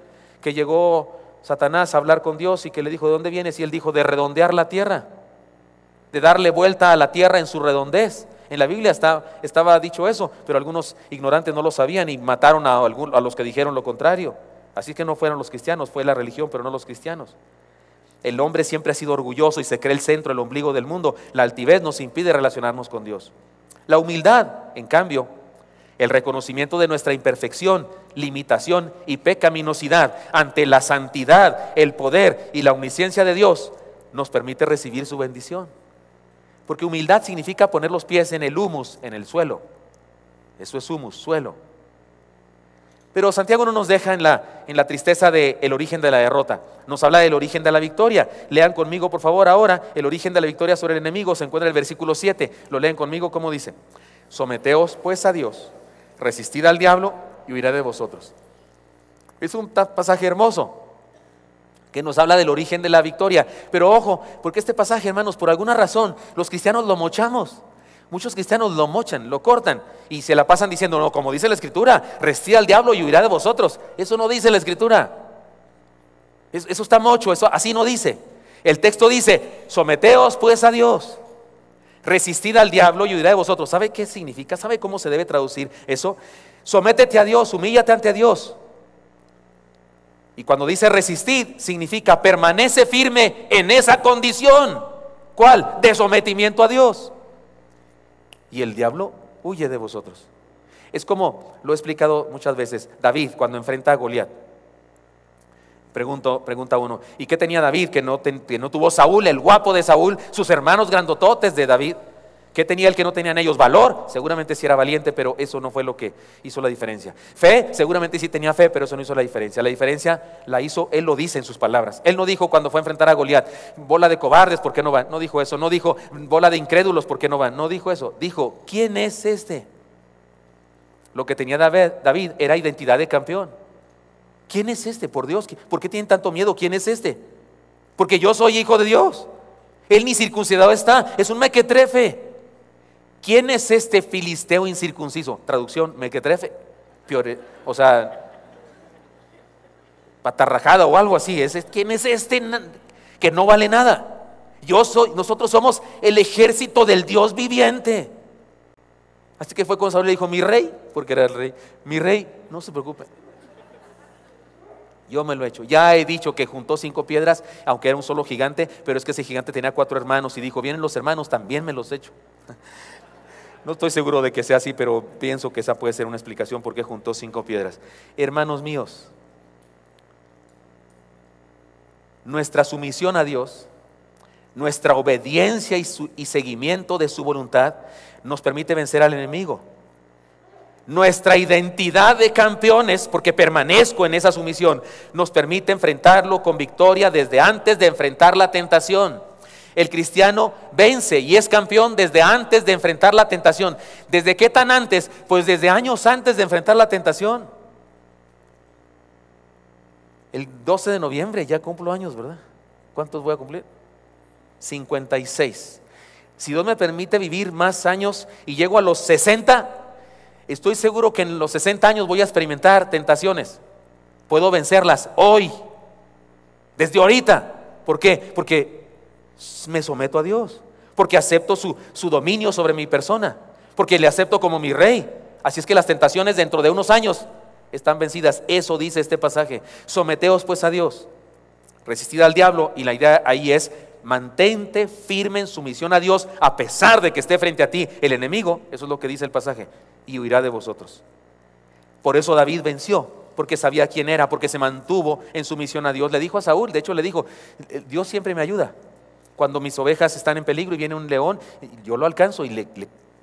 que llegó Satanás a hablar con Dios y que le dijo, ¿de dónde vienes? Y él dijo, de redondear la tierra, de darle vuelta a la tierra en su redondez. En la Biblia estaba dicho eso, pero algunos ignorantes no lo sabían y mataron a los que dijeron lo contrario. Así que no fueron los cristianos, fue la religión, pero no los cristianos. El hombre siempre ha sido orgulloso y se cree el centro, el ombligo del mundo. La altivez nos impide relacionarnos con Dios. La humildad, en cambio, el reconocimiento de nuestra imperfección, limitación y pecaminosidad ante la santidad, el poder y la omnisciencia de Dios, nos permite recibir su bendición. Porque humildad significa poner los pies en el humus, en el suelo. Eso es humus, suelo. Pero Santiago no nos deja en la tristeza del origen de la derrota. Nos habla del origen de la victoria. Lean conmigo, por favor, ahora el origen de la victoria sobre el enemigo. Se encuentra en el versículo 7. Lo leen conmigo, ¿cómo dice? Someteos pues a Dios, resistid al diablo y huirá de vosotros. Es un pasaje hermoso que nos habla del origen de la victoria. Pero ojo, porque este pasaje, hermanos, por alguna razón, los cristianos lo mochamos. Muchos cristianos lo mochan, lo cortan y se la pasan diciendo, no, como dice la Escritura, resistid al diablo y huirá de vosotros. Eso no dice la Escritura. Eso está mocho, eso así no dice. El texto dice, someteos pues a Dios, resistid al diablo y huirá de vosotros. ¿Sabe qué significa? ¿Sabe cómo se debe traducir eso? Sométete a Dios, humíllate ante Dios. Y cuando dice resistid, significa permanece firme en esa condición. ¿Cuál? De sometimiento a Dios. Y el diablo huye de vosotros. Es como lo he explicado muchas veces, David cuando enfrenta a Goliat. Pregunta uno, ¿y qué tenía David que no tuvo Saúl, el guapo de Saúl, sus hermanos grandototes de David? ¿Qué tenía el que no tenían ellos? Valor, seguramente sí era valiente, pero eso no fue lo que hizo la diferencia. Fe, seguramente sí tenía fe, pero eso no hizo la diferencia. La diferencia la hizo, él lo dice en sus palabras. Él no dijo cuando fue a enfrentar a Goliat, bola de cobardes, ¿por qué no van? No dijo eso. No dijo, bola de incrédulos, ¿por qué no van? No dijo eso. Dijo, ¿quién es este? Lo que tenía David era identidad de campeón. ¿Quién es este? Por Dios, ¿por qué tienen tanto miedo? ¿Quién es este? Porque yo soy hijo de Dios. Él ni circuncidado está, es un mequetrefe. ¿Quién es este filisteo incircunciso? Traducción, mequetrefe. O sea, patarrajada o algo así. ¿Quién es este que no vale nada? Nosotros somos el ejército del Dios viviente. Así que fue con Saúl y le dijo, mi rey, porque era el rey, mi rey, no se preocupe. Yo me lo he hecho. Ya he dicho que juntó 5 piedras, aunque era un solo gigante, pero es que ese gigante tenía 4 hermanos y dijo, vienen los hermanos, también me los he hecho. No estoy seguro de que sea así, pero pienso que esa puede ser una explicación por qué juntó 5 piedras. Hermanos míos, nuestra sumisión a Dios, nuestra obediencia y seguimiento de su voluntad nos permite vencer al enemigo. Nuestra identidad de campeones, porque permanezco en esa sumisión, nos permite enfrentarlo con victoria desde antes de enfrentar la tentación. El cristiano vence y es campeón desde antes de enfrentar la tentación. ¿Desde qué tan antes? Pues desde años antes de enfrentar la tentación. El 12 de noviembre ya cumplo años, ¿verdad? ¿Cuántos voy a cumplir? 56. Si Dios me permite vivir más años y llego a los 60, estoy seguro que en los 60 años voy a experimentar tentaciones. Puedo vencerlas hoy, desde ahorita. ¿Por qué? Porque me someto a Dios, porque acepto su dominio sobre mi persona, porque le acepto como mi rey. Así es que las tentaciones dentro de unos años están vencidas. Eso dice este pasaje. Someteos pues a Dios, resistid al diablo, y la idea ahí es mantente firme en sumisión a Dios a pesar de que esté frente a ti el enemigo. Eso es lo que dice el pasaje, y huirá de vosotros. Por eso David venció, porque sabía quién era, porque se mantuvo en sumisión a Dios. Le dijo a Saúl, de hecho le dijo, Dios siempre me ayuda. Cuando mis ovejas están en peligro y viene un león, yo lo alcanzo y le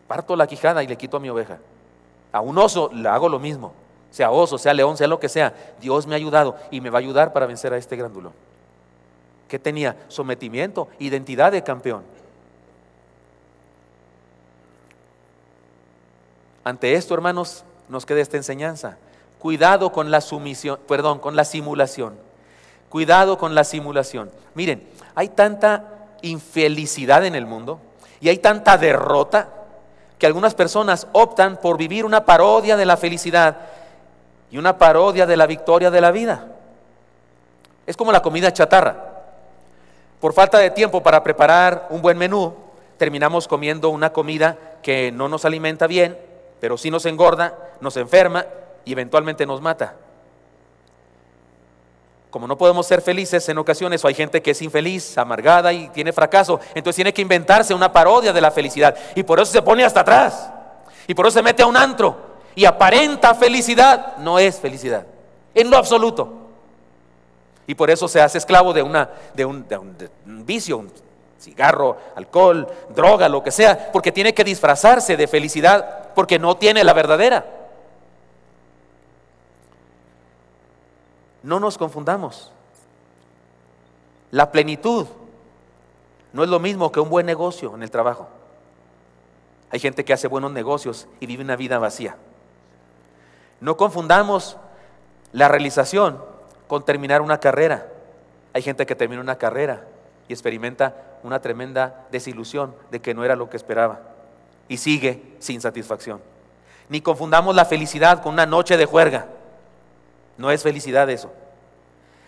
parto la quijada y le quito a mi oveja. A un oso le hago lo mismo, sea oso, sea león, sea lo que sea. Dios me ha ayudado y me va a ayudar para vencer a este grandulón. ¿Qué tenía? Sometimiento, identidad de campeón. Ante esto, hermanos, nos queda esta enseñanza. Cuidado con la con la simulación. Cuidado con la simulación. Miren, hay tanta infelicidad en el mundo y hay tanta derrota que algunas personas optan por vivir una parodia de la felicidad y una parodia de la victoria de la vida. Es como la comida chatarra. Por falta de tiempo para preparar un buen menú, terminamos comiendo una comida que no nos alimenta bien, pero sí nos engorda, nos enferma y eventualmente nos mata. Como no podemos ser felices en ocasiones, o hay gente que es infeliz, amargada y tiene fracaso, entonces tiene que inventarse una parodia de la felicidad, y por eso se pone hasta atrás, y por eso se mete a un antro y aparenta felicidad. No es felicidad en lo absoluto. Y por eso se hace esclavo de un vicio, un cigarro, alcohol, droga, lo que sea, porque tiene que disfrazarse de felicidad, porque no tiene la verdadera. No nos confundamos. La plenitud no es lo mismo que un buen negocio en el trabajo. Hay gente que hace buenos negocios y vive una vida vacía. No confundamos la realización con terminar una carrera. Hay gente que termina una carrera y experimenta una tremenda desilusión de que no era lo que esperaba y sigue sin satisfacción. Ni confundamos la felicidad con una noche de juerga. No es felicidad eso.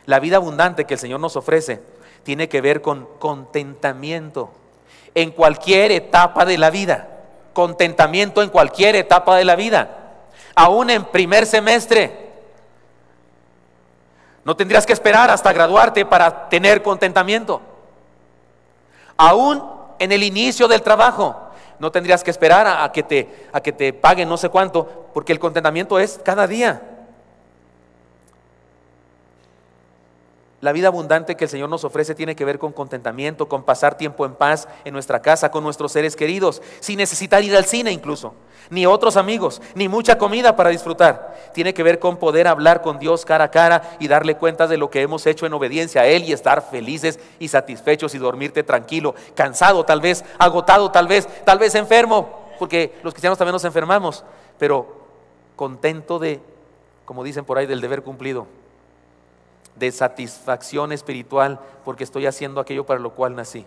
La vida abundante que el Señor nos ofrece tiene que ver con contentamiento. en cualquier etapa de la vida. Contentamiento en cualquier etapa de la vida. Aún en primer semestre. No tendrías que esperar hasta graduarte para tener contentamiento. Aún en el inicio del trabajo. No tendrías que esperar a que te paguen no sé cuánto, porque el contentamiento es cada día. La vida abundante que el Señor nos ofrece tiene que ver con contentamiento, con pasar tiempo en paz en nuestra casa, con nuestros seres queridos, sin necesitar ir al cine incluso, ni otros amigos, ni mucha comida para disfrutar. Tiene que ver con poder hablar con Dios cara a cara y darle cuentas de lo que hemos hecho en obediencia a Él y estar felices y satisfechos y dormirte tranquilo, cansado tal vez, agotado tal vez enfermo, porque los cristianos también nos enfermamos, pero contento de, como dicen por ahí, del deber cumplido, de satisfacción espiritual, porque estoy haciendo aquello para lo cual nací.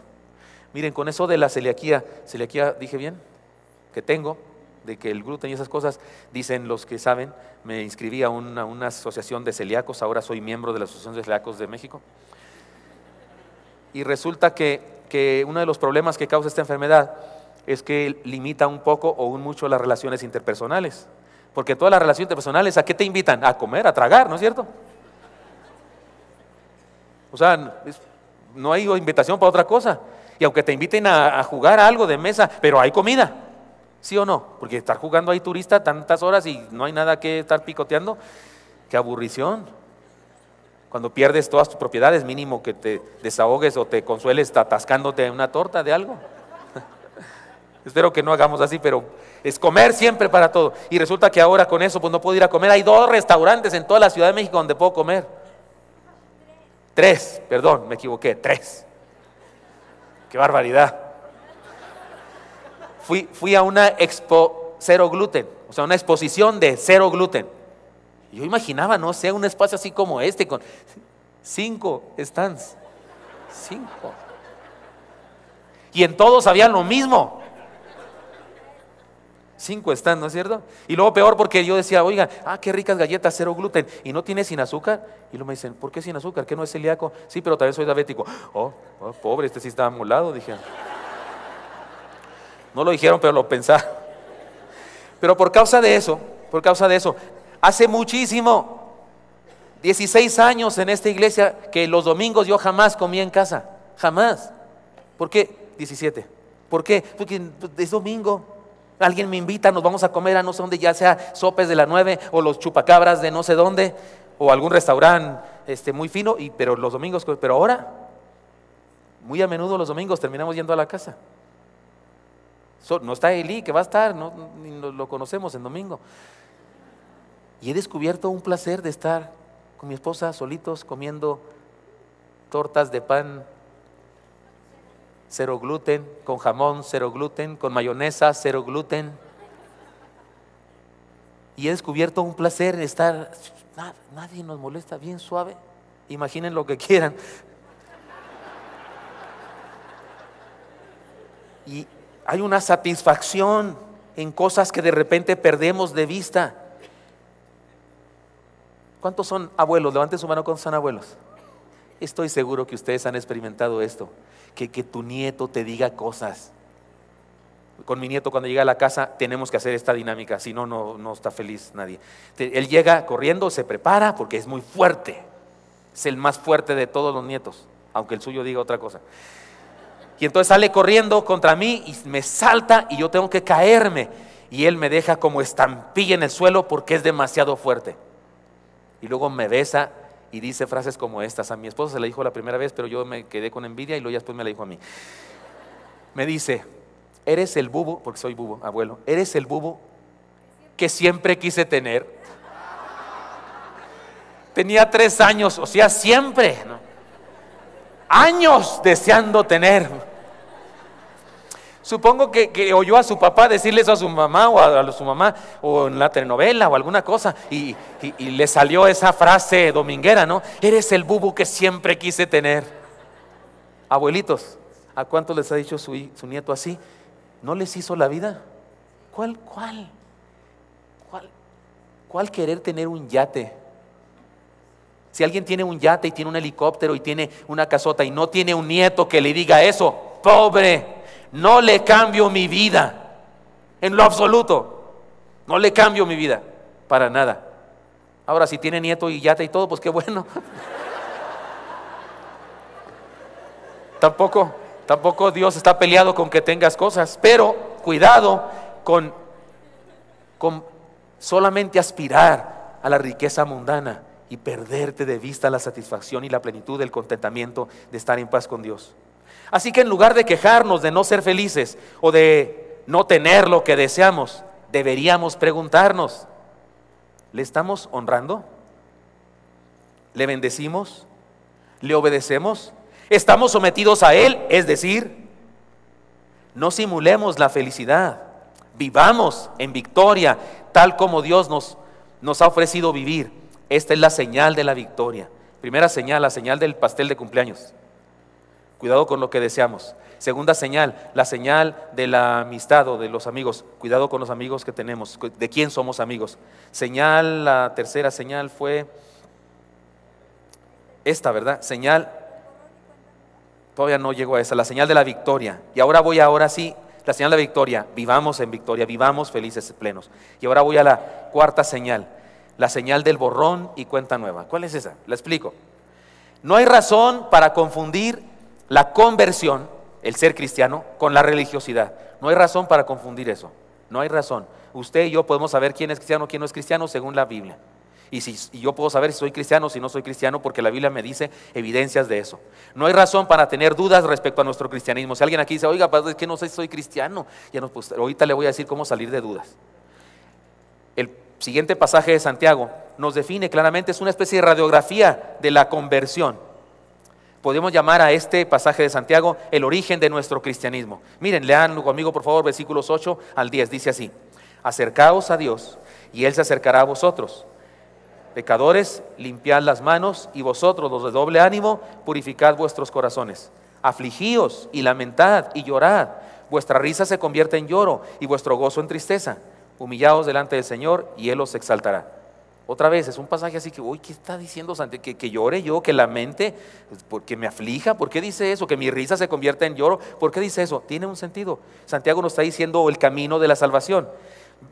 Miren, con eso de la celiaquía, dije bien, que tengo, de que el gluten y esas cosas, dicen los que saben, me inscribí a una asociación de celíacos, ahora soy miembro de la Asociación de Celíacos de México, y resulta que uno de los problemas que causa esta enfermedad es que limita un poco o un mucho las relaciones interpersonales, porque todas las relaciones interpersonales, ¿a qué te invitan? A comer, a tragar, ¿no es cierto? O sea, no hay invitación para otra cosa. Y aunque te inviten a jugar algo de mesa, pero hay comida, ¿sí o no? Porque estar jugando ahí turista tantas horas y no hay nada que estar picoteando, qué aburrición. Cuando pierdes todas tus propiedades, mínimo que te desahogues o te consueles atascándote una torta de algo. Espero que no hagamos así, pero es comer siempre para todo. Y resulta que ahora con eso pues no puedo ir a comer. Hay 2 restaurantes en toda la Ciudad de México donde puedo comer. 3, perdón, me equivoqué, 3. ¡Qué barbaridad! Fui a una expo cero gluten, o sea, una exposición de cero gluten. Yo imaginaba, no sé, un espacio así como este, con 5 stands. 5. Y en todos había lo mismo. 5 stands, ¿no es cierto? Y luego peor porque yo decía, oiga, qué ricas galletas, cero gluten, y no tiene sin azúcar. Y luego me dicen, ¿por qué sin azúcar? ¿Qué no es celíaco? Sí, pero también soy diabético. Oh, pobre, este sí estaba amolado, dije. No lo dijeron, pero lo pensaba. Pero por causa de eso, hace muchísimo, 16 años en esta iglesia, que los domingos yo jamás comía en casa, jamás. ¿Por qué? 17. ¿Por qué? Porque es domingo. Alguien me invita, nos vamos a comer a no sé dónde, ya sea Sopes de la 9 o los chupacabras de no sé dónde, o algún restaurante muy fino, pero los domingos, pero ahora, muy a menudo los domingos terminamos yendo a la casa. No está Eli, que va a estar, ni lo conocemos en domingo. Y he descubierto un placer de estar con mi esposa solitos comiendo tortas de pan cero gluten, con jamón cero gluten, con mayonesa cero gluten. Y he descubierto un placer en estar, nadie nos molesta, bien suave. Imaginen lo que quieran. Y hay una satisfacción en cosas que de repente perdemos de vista. ¿Cuántos son abuelos? Levanten su mano, ¿cuántos son abuelos? Estoy seguro que ustedes han experimentado esto, que tu nieto te diga cosas. Con mi nieto, cuando llega a la casa, tenemos que hacer esta dinámica, si no, no está feliz nadie. Él llega corriendo, se prepara, porque es muy fuerte, es el más fuerte de todos los nietos, aunque el suyo diga otra cosa. Y entonces sale corriendo contra mí y me salta y yo tengo que caerme, y él me deja como estampilla en el suelo porque es demasiado fuerte. Y luego me besa y dice frases como estas. A mi esposa se la dijo la primera vez, pero yo me quedé con envidia y luego ya después me la dijo a mí. Me dice, eres el bubo, porque soy bubo, abuelo, eres el bubo que siempre quise tener. Tenía 3 años, o sea, siempre, ¿no? Años deseando tener. Supongo que oyó a su papá decirle eso a su mamá o a su mamá, o en la telenovela o alguna cosa, y le salió esa frase dominguera, ¿no? Eres el bubu que siempre quise tener. Abuelitos, ¿a cuántos les ha dicho su nieto así? ¿No les hizo la vida? ¿Cuál querer tener un yate? Si alguien tiene un yate y tiene un helicóptero y tiene una casota y no tiene un nieto que le diga eso, pobre. No le cambio mi vida, en lo absoluto. No le cambio mi vida, para nada. Ahora, si tiene nieto y yate y todo, pues qué bueno. Tampoco Dios está peleado con que tengas cosas, pero cuidado con solamente aspirar a la riqueza mundana y perderte de vista la satisfacción y la plenitud del contentamiento de estar en paz con Dios. Así que en lugar de quejarnos de no ser felices o de no tener lo que deseamos, deberíamos preguntarnos: ¿le estamos honrando? ¿Le bendecimos? ¿Le obedecemos? ¿Estamos sometidos a Él? Es decir, no simulemos la felicidad, vivamos en victoria, tal como Dios nos ha ofrecido vivir. Esta es la señal de la victoria. Primera señal, la señal del pastel de cumpleaños. Cuidado con lo que deseamos. Segunda señal, la señal de la amistad o de los amigos. Cuidado con los amigos que tenemos, de quién somos amigos. Señal, la tercera señal fue esta, ¿verdad? Señal, todavía no llego a esa, la señal de la victoria. Y ahora sí, la señal de la victoria. Vivamos en victoria, vivamos felices, plenos. Y ahora voy a la cuarta señal, la señal del borrón y cuenta nueva. ¿Cuál es esa? La explico. No hay razón para confundir la conversión, el ser cristiano, con la religiosidad. No hay razón para confundir eso. No hay razón. Usted y yo podemos saber quién es cristiano, quién no es cristiano según la Biblia. Y yo puedo saber si soy cristiano o si no soy cristiano, porque la Biblia me dice evidencias de eso. No hay razón para tener dudas respecto a nuestro cristianismo. Si alguien aquí dice: oiga, padre, es que no sé si soy cristiano, pues ahorita le voy a decir cómo salir de dudas. El siguiente pasaje de Santiago nos define claramente, es una especie de radiografía de la conversión. Podemos llamar a este pasaje de Santiago el origen de nuestro cristianismo. Miren, lean conmigo por favor versículos 8 al 10, dice así: acercaos a Dios y Él se acercará a vosotros. Pecadores, limpiad las manos, y vosotros, los de doble ánimo, purificad vuestros corazones. Afligíos y lamentad y llorad. Vuestra risa se convierte en lloro y vuestro gozo en tristeza. Humillaos delante del Señor y Él os exaltará. Otra vez, es un pasaje así que, uy, ¿qué está diciendo Santiago? Que llore yo, que lamente, porque me aflija. ¿Por qué dice eso? Que mi risa se convierta en lloro. ¿Por qué dice eso? Tiene un sentido. Santiago nos está diciendo el camino de la salvación.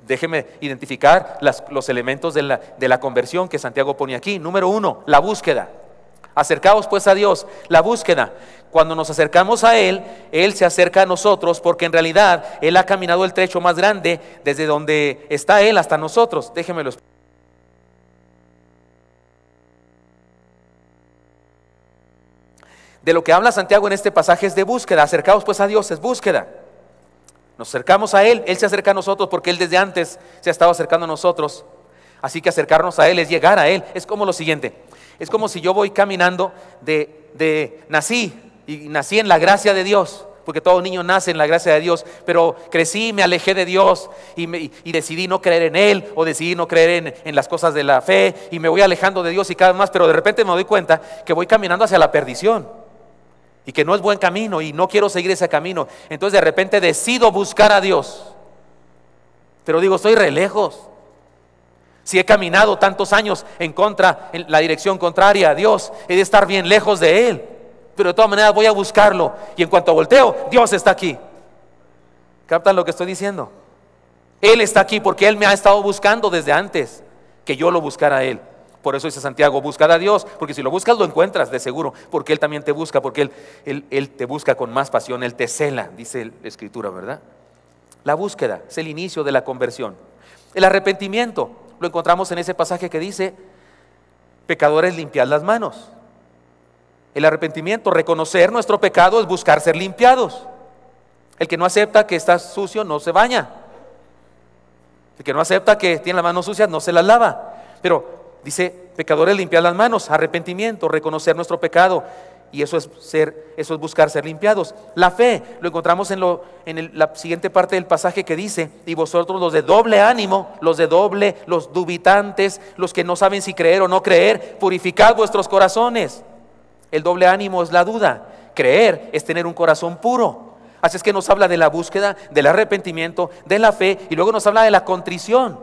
Déjeme identificar los elementos de la conversión que Santiago pone aquí. Número 1, la búsqueda. Acercaos pues a Dios, la búsqueda. Cuando nos acercamos a Él, Él se acerca a nosotros, porque en realidad Él ha caminado el trecho más grande desde donde está Él hasta nosotros. Déjemelo explicar. De lo que habla Santiago en este pasaje es de búsqueda. Acercaos pues a Dios, es búsqueda. Nos acercamos a Él, Él se acerca a nosotros porque Él desde antes se ha estado acercando a nosotros. Así que acercarnos a Él es llegar a Él. Es como lo siguiente: es como si yo voy caminando nací en la gracia de Dios, porque todo niño nace en la gracia de Dios, pero crecí, me alejé de Dios y decidí no creer en Él, o decidí no creer en las cosas de la fe, y me voy alejando de Dios y cada vez más, pero de repente me doy cuenta que voy caminando hacia la perdición y que no es buen camino y no quiero seguir ese camino. Entonces de repente decido buscar a Dios, pero digo, estoy re lejos. Si he caminado tantos años en la dirección contraria a Dios, he de estar bien lejos de Él, pero de todas maneras voy a buscarlo, y en cuanto volteo, Dios está aquí. ¿Captan lo que estoy diciendo? Él está aquí porque Él me ha estado buscando desde antes que yo lo buscara a Él. Por eso dice Santiago: buscad a Dios, porque si lo buscas lo encuentras de seguro, porque Él también te busca, porque Él te busca con más pasión, Él te cela, dice la Escritura, ¿verdad? La búsqueda es el inicio de la conversión. El arrepentimiento lo encontramos en ese pasaje que dice: pecadores, limpiad las manos. El arrepentimiento, reconocer nuestro pecado, es buscar ser limpiados. El que no acepta que está sucio no se baña. El que no acepta que tiene las manos sucias no se las lava. Pero dice: pecadores, limpiad las manos. Arrepentimiento, reconocer nuestro pecado, y eso es buscar ser limpiados. La fe lo encontramos en la siguiente parte del pasaje que dice: y vosotros, los de doble ánimo, los dubitantes, los que no saben si creer o no creer, purificad vuestros corazones. El doble ánimo es la duda. Creer es tener un corazón puro. Así es que nos habla de la búsqueda, del arrepentimiento, de la fe, y luego nos habla de la contrición.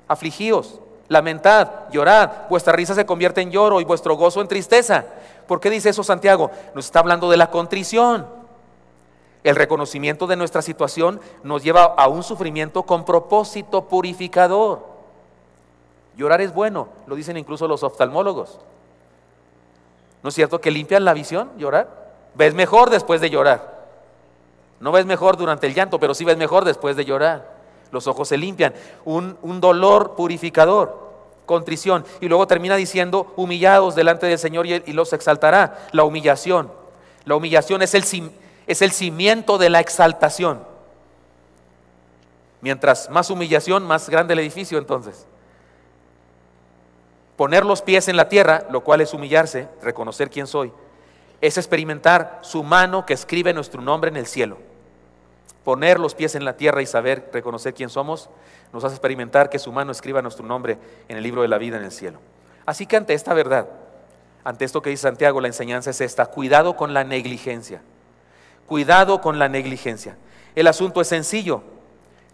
Afligíos, lamentad, llorad, vuestra risa se convierte en lloro y vuestro gozo en tristeza. ¿Por qué dice eso Santiago? Nos está hablando de la contrición. El reconocimiento de nuestra situación nos lleva a un sufrimiento con propósito purificador. Llorar es bueno, lo dicen incluso los oftalmólogos. ¿No es cierto que limpian la visión, llorar? Ves mejor después de llorar. No ves mejor durante el llanto, pero sí ves mejor después de llorar. Los ojos se limpian. Un dolor purificador, contrición. Y luego termina diciendo, humillados delante del Señor y los exaltará. La humillación es el cimiento de la exaltación. Mientras más humillación, más grande el edificio entonces. Poner los pies en la tierra, lo cual es humillarse, reconocer quién soy, es experimentar su mano que escribe nuestro nombre en el cielo. Poner los pies en la tierra y saber reconocer quién somos, nos hace experimentar que su mano escriba nuestro nombre en el libro de la vida en el cielo. Así que ante esta verdad, ante esto que dice Santiago, la enseñanza es esta: cuidado con la negligencia. Cuidado con la negligencia. El asunto es sencillo.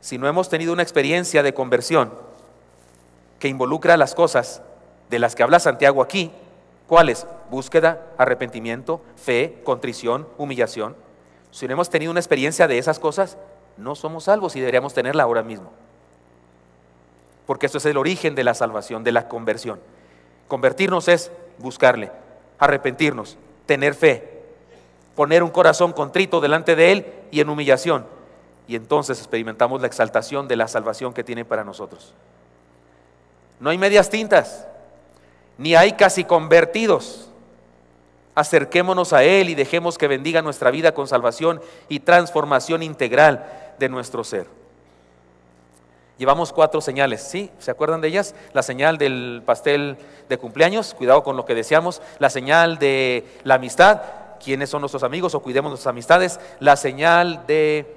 Si no hemos tenido una experiencia de conversión que involucra las cosas de las que habla Santiago aquí, ¿cuáles? Búsqueda, arrepentimiento, fe, contrición, humillación. Si no hemos tenido una experiencia de esas cosas, no somos salvos y deberíamos tenerla ahora mismo. Porque esto es el origen de la salvación, de la conversión. Convertirnos es buscarle, arrepentirnos, tener fe, poner un corazón contrito delante de Él y en humillación. Y entonces experimentamos la exaltación de la salvación que tiene para nosotros. No hay medias tintas, ni hay casi convertidos. Acerquémonos a Él y dejemos que bendiga nuestra vida con salvación y transformación integral de nuestro ser. Llevamos 4 señales, ¿sí? ¿Se acuerdan de ellas? La señal del pastel de cumpleaños, cuidado con lo que deseamos. La señal de la amistad, quiénes son nuestros amigos o cuidemos nuestras amistades. La señal de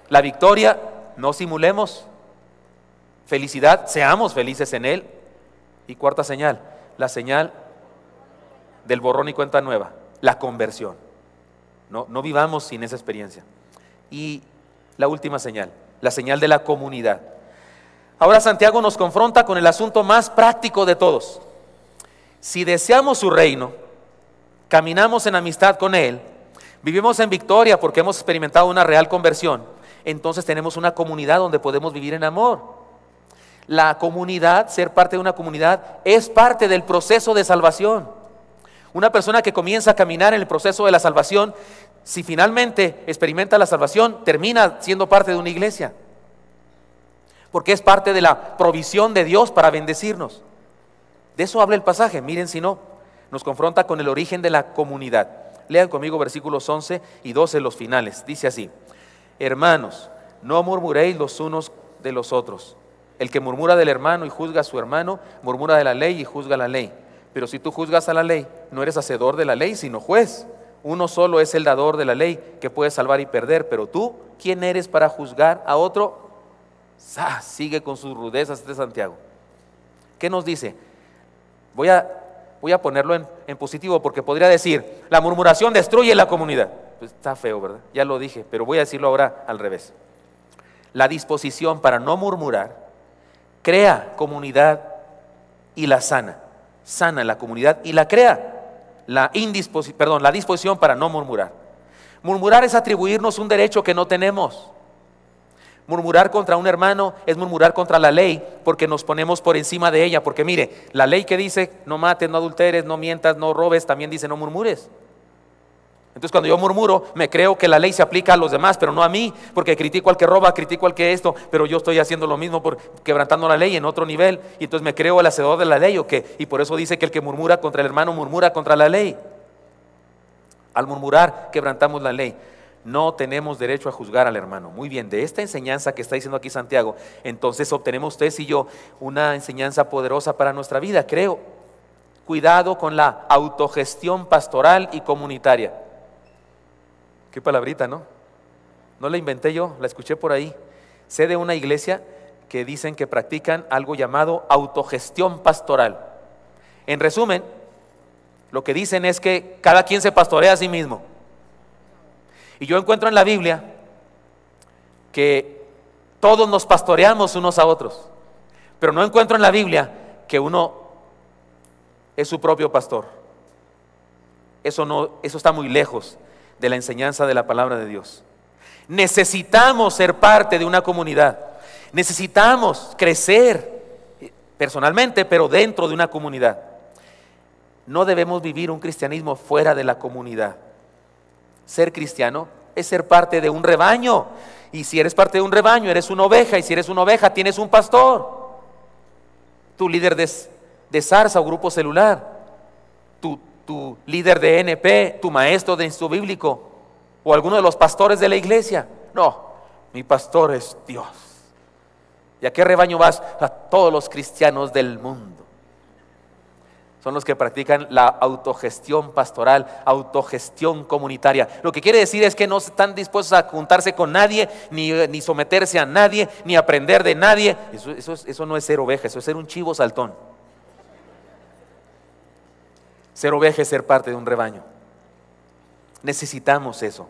la victoria, no simulemos. Felicidad, seamos felices en Él. Y cuarta señal, la señal del borrón y cuenta nueva, la conversión. No vivamos sin esa experiencia. Y la última señal, la señal de la comunidad. Ahora Santiago nos confronta con el asunto más práctico de todos. Si deseamos su reino, caminamos en amistad con Él, vivimos en victoria porque hemos experimentado una real conversión, entonces tenemos una comunidad donde podemos vivir en amor. La comunidad, ser parte de una comunidad, es parte del proceso de salvación. Una persona que comienza a caminar en el proceso de la salvación, si finalmente experimenta la salvación, termina siendo parte de una iglesia. Porque es parte de la provisión de Dios para bendecirnos. De eso habla el pasaje, miren si no, nos confronta con el origen de la comunidad. Lean conmigo versículos 11 y 12, los finales. Dice así: hermanos, no murmuréis los unos de los otros. El que murmura del hermano y juzga a su hermano, murmura de la ley y juzga la ley. Pero si tú juzgas a la ley, no eres hacedor de la ley, sino juez. Uno solo es el dador de la ley, que puede salvar y perder. Pero tú, ¿quién eres para juzgar a otro? Sigue con sus rudezas de Santiago. ¿Qué nos dice? Voy a ponerlo en positivo, porque podría decir, la murmuración destruye la comunidad. Pues está feo, ¿verdad? Ya lo dije, pero voy a decirlo ahora al revés. La disposición para no murmurar crea comunidad y la sana. Sana la comunidad y la crea. La disposición para no murmurar. Murmurar es atribuirnos un derecho que no tenemos. Murmurar contra un hermano es murmurar contra la ley, porque nos ponemos por encima de ella. Porque mire, la ley que dice no mates, no adulteres, no mientas, no robes, también dice no murmures. Entonces cuando yo murmuro, me creo que la ley se aplica a los demás, pero no a mí, porque critico al que roba, critico al que esto, pero yo estoy haciendo lo mismo, quebrantando la ley en otro nivel, y entonces me creo el hacedor de la ley, ¿o qué? Y por eso dice que el que murmura contra el hermano murmura contra la ley. Al murmurar, quebrantamos la ley. No tenemos derecho a juzgar al hermano. Muy bien, de esta enseñanza que está diciendo aquí Santiago, entonces obtenemos ustedes y yo una enseñanza poderosa para nuestra vida, creo. Cuidado con la autogestión pastoral y comunitaria. Qué palabrita, ¿no? No la inventé yo, la escuché por ahí. Sé de una iglesia que dicen que practican algo llamado autogestión pastoral. En resumen, lo que dicen es que cada quien se pastorea a sí mismo. Y yo encuentro en la Biblia que todos nos pastoreamos unos a otros, pero no encuentro en la Biblia que uno es su propio pastor. Eso está muy lejos de la enseñanza de la palabra de Dios. Necesitamos ser parte de una comunidad. Necesitamos crecer personalmente, pero dentro de una comunidad. No debemos vivir un cristianismo fuera de la comunidad. Ser cristiano es ser parte de un rebaño. Y si eres parte de un rebaño, eres una oveja. Y si eres una oveja, tienes un pastor. Tu líder de zarza o grupo celular. Tu líder de NP, tu maestro de instituto bíblico. O alguno de los pastores de la iglesia. No, mi pastor es Dios. ¿Y a qué rebaño vas? A todos los cristianos del mundo. Son los que practican la autogestión pastoral, autogestión comunitaria. Lo que quiere decir es que no están dispuestos a juntarse con nadie, ni someterse a nadie, ni aprender de nadie. Eso no es ser oveja, eso es ser un chivo saltón. Ser oveja es ser parte de un rebaño. Necesitamos eso.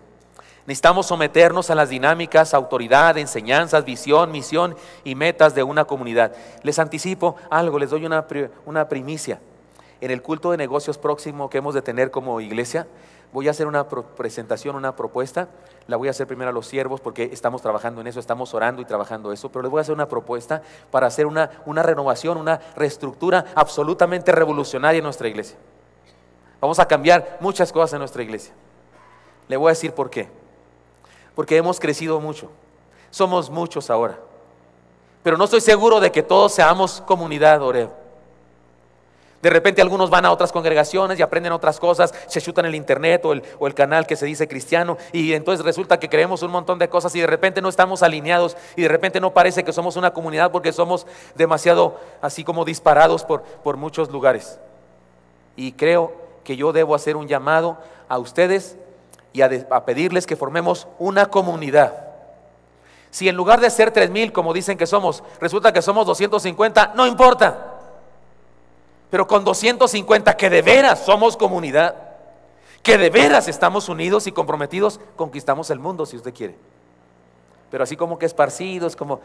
Necesitamos someternos a las dinámicas, autoridad, enseñanzas, visión, misión y metas de una comunidad. Les anticipo algo, les doy una primicia. En el culto de negocios próximo que hemos de tener como iglesia, voy a hacer una presentación, una propuesta. La voy a hacer primero a los siervos porque estamos trabajando en eso, estamos orando y trabajando eso. Pero les voy a hacer una propuesta para hacer una renovación, una reestructura absolutamente revolucionaria en nuestra iglesia. Vamos a cambiar muchas cosas en nuestra iglesia. Le voy a decir por qué. Porque hemos crecido mucho. Somos muchos ahora. Pero no estoy seguro de que todos seamos comunidad Oreb. De repente algunos van a otras congregaciones y aprenden otras cosas, se chutan el internet o el canal que se dice cristiano, y entonces resulta que creemos un montón de cosas y de repente no estamos alineados y de repente no parece que somos una comunidad porque somos demasiado así como disparados por muchos lugares. Y creo que yo debo hacer un llamado a ustedes y a pedirles que formemos una comunidad. Si en lugar de ser 3,000 como dicen que somos, resulta que somos 250, no importa. Pero con 250 que de veras somos comunidad, que de veras estamos unidos y comprometidos, conquistamos el mundo si usted quiere. Pero así como que esparcidos, como